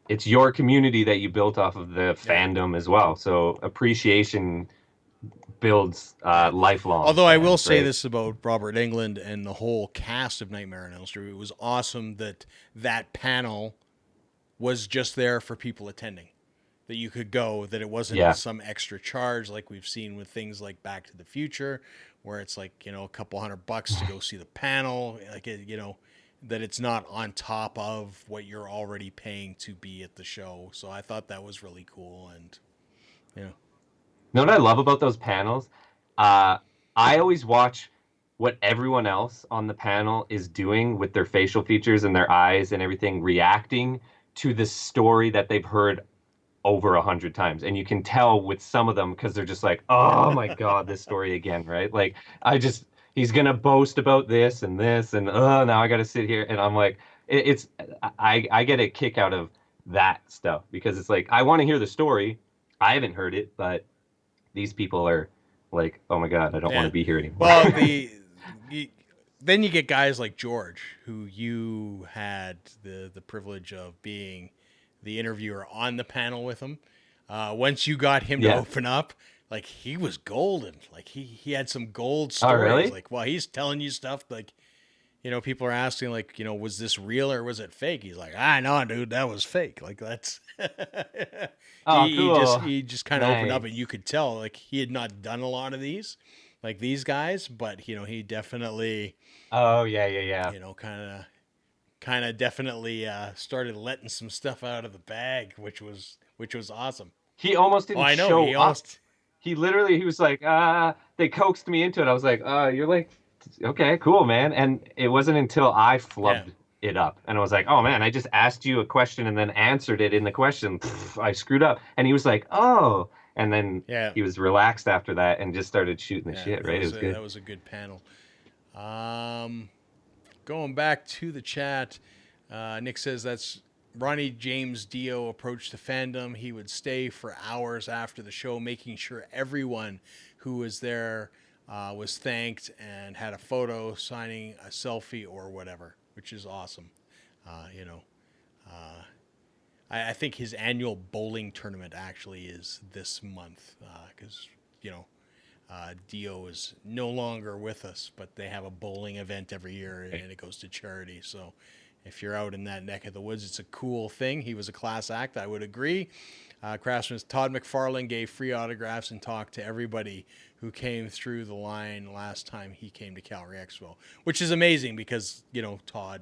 It's your community that you built off of the yeah, fandom as well. So appreciation builds yeah. lifelong Although I will fans, say right? this about Robert Englund and the whole cast of Nightmare on Elm Street, it was awesome that that panel was just there for people attending. That you could go, that it wasn't Yeah. some extra charge like we've seen with things like Back to the Future, where it's like, a couple $100 to go see the panel, like, that it's not on top of what you're already paying to be at the show. So I thought that was really cool. And, you know, You know what I love about those panels? Uh, I always watch what everyone else on the panel is doing with their facial features and their eyes and everything, reacting to the story that they've heard over 100 times. And you can tell with some of them because they're just like, oh my God, this story again, right? Like, he's gonna boast about this, and oh, now I got to sit here. And I'm like, it's, I get a kick out of that stuff because it's like, I want to hear the story. I haven't heard it, but these people are like, oh my God, I don't want yeah. to be here anymore. Well, you, then you get guys like George, who you had the privilege of being the interviewer on the panel with him. Once you got him to Yeah. open up, like he was golden. Like he had some gold Oh, stories. really? Like while he's telling you stuff, like people are asking, like, was this real or was it fake? He's like, no, dude, that was fake. Like that's Oh, cool. he just kind of opened up, and Nice. you could tell like he had not done a lot of these, like these guys, but he definitely Oh, yeah, yeah, yeah. you know kind of kind of definitely started letting some stuff out of the bag, which was awesome. He almost Oh, didn't I know. show He up. almost. He was like, they coaxed me into it. I was like, you're like, okay, cool, man. And it wasn't until I Yeah. flubbed it up. And I was like, oh, man, I just asked you a question and then answered it in the question. Pff, I screwed up. And he was like, oh. And then Yeah. he was relaxed after that and just started shooting the Yeah. shit, right? It was good. That was a good panel. Going back to the chat, Nick says that's Ronnie James Dio approached the fandom. He would stay for hours after the show, making sure everyone who was there was thanked and had a photo, signing a selfie or whatever, which is awesome. You know, I think his annual bowling tournament actually is this month because Dio is no longer with us, but they have a bowling event every year, and it goes to charity. So if you're out in that neck of the woods, it's a cool thing. He was a class act, I would agree. Craftsman Todd McFarlane gave free autographs and talked to everybody who came through the line last time he came to Calgary Expo, which is amazing because, Todd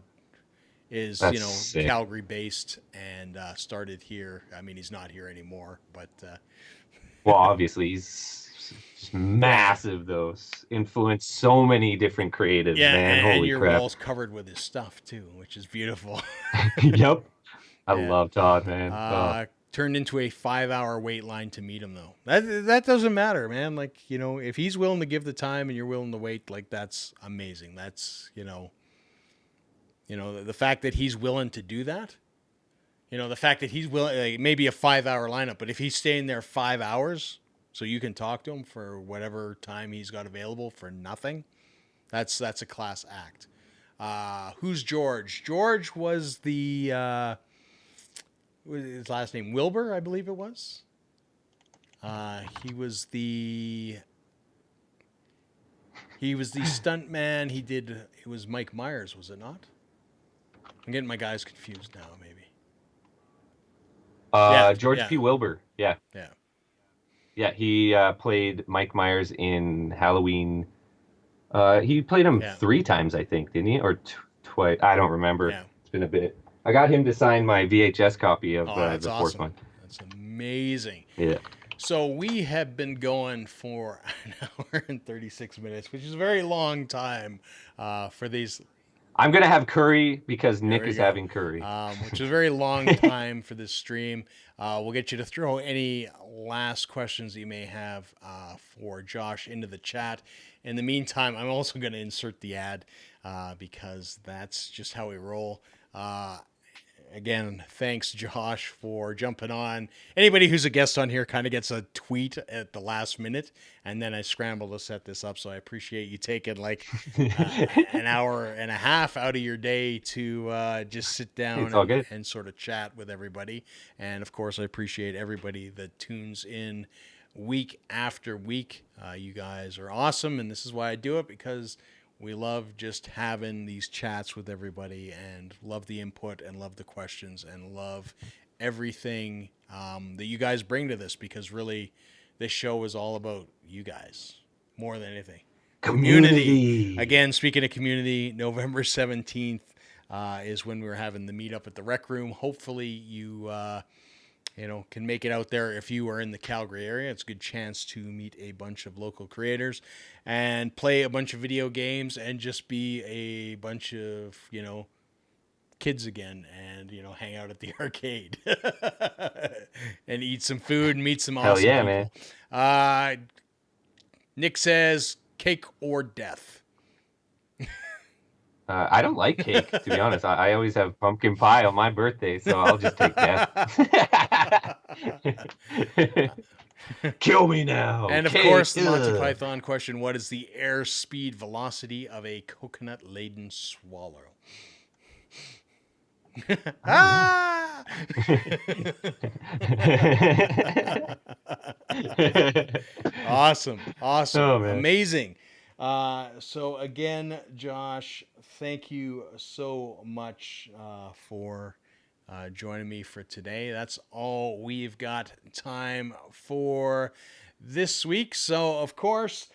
is, That's sick. Calgary based and started here. I mean, he's not here anymore, but Well, obviously, he's just massive, though. Influenced so many different creatives, yeah, man. and Holy your crap. wall's covered with his stuff too, which is beautiful. Yep. I Yeah. love Todd, man. Oh. Turned into a 5-hour wait line to meet him though. That doesn't matter, man. Like, if he's willing to give the time and you're willing to wait, like that's amazing. That's, the fact that he's willing to do that. The fact that he's willing, like, maybe a 5-hour lineup, but if he's staying there 5 hours, so you can talk to him for whatever time he's got available for nothing, that's a class act. Who's George? George was the what was his last name? Wilbur, I believe it was. He was the stunt man. It was Mike Myers, was it not? I'm getting my guys confused now, maybe. George Yeah, P. Wilbur. Yeah. yeah. Yeah, he played Mike Myers in Halloween. He played him Yeah. 3 times, I think, didn't he? Or twice. I don't remember. Yeah. It's been a bit. I got him to sign my VHS copy of Oh, that's the fourth awesome. one. That's amazing. Yeah. So we have been going for an hour and 36 minutes, which is a very long time for these. I'm gonna have curry because There Nick we is go. having curry. Which is a very long time for this stream. We'll get you to throw any last questions that you may have for Josh into the chat. In the meantime, I'm also going to insert the ad because that's just how we roll. Again, thanks, Josh, for jumping on. Anybody who's a guest on here kind of gets a tweet at the last minute, and then I scramble to set this up. So I appreciate you taking like an hour and a half out of your day to just sit down and sort of chat with everybody. And of course, I appreciate everybody that tunes in week after week. You guys are awesome, and this is why I do it, because we love just having these chats with everybody and love the input and love the questions and love everything that you guys bring to this, because really this show is all about you guys more than anything. Community. Again, speaking of community, November 17th is when we're having the meetup at the Rec Room. Hopefully you can make it out there. If you are in the Calgary area, it's a good chance to meet a bunch of local creators and play a bunch of video games and just be a bunch of, kids again and, hang out at the arcade and eat some food and meet some awesome people. Man. Nick says cake or death. I don't like cake, to be honest. I always have pumpkin pie on my birthday, so I'll just take death. Kill me now. And of course, the Monty Python question: what is the airspeed velocity of a coconut-laden swallow? Awesome. Oh, amazing. So again, Josh, thank you so much for joining me for today. That's all we've got time for this week. So, of course,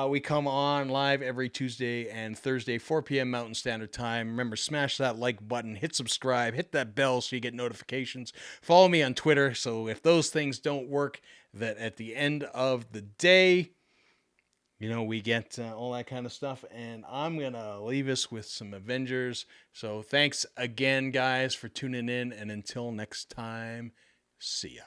We come on live every Tuesday and Thursday, 4 p.m. Mountain Standard Time. Remember, smash that like button, hit subscribe, hit that bell so you get notifications. Follow me on Twitter. So if those things don't work, that at the end of the day, we get all that kind of stuff. And I'm going to leave us with some Avengers. So thanks again, guys, for tuning in. And until next time, see ya.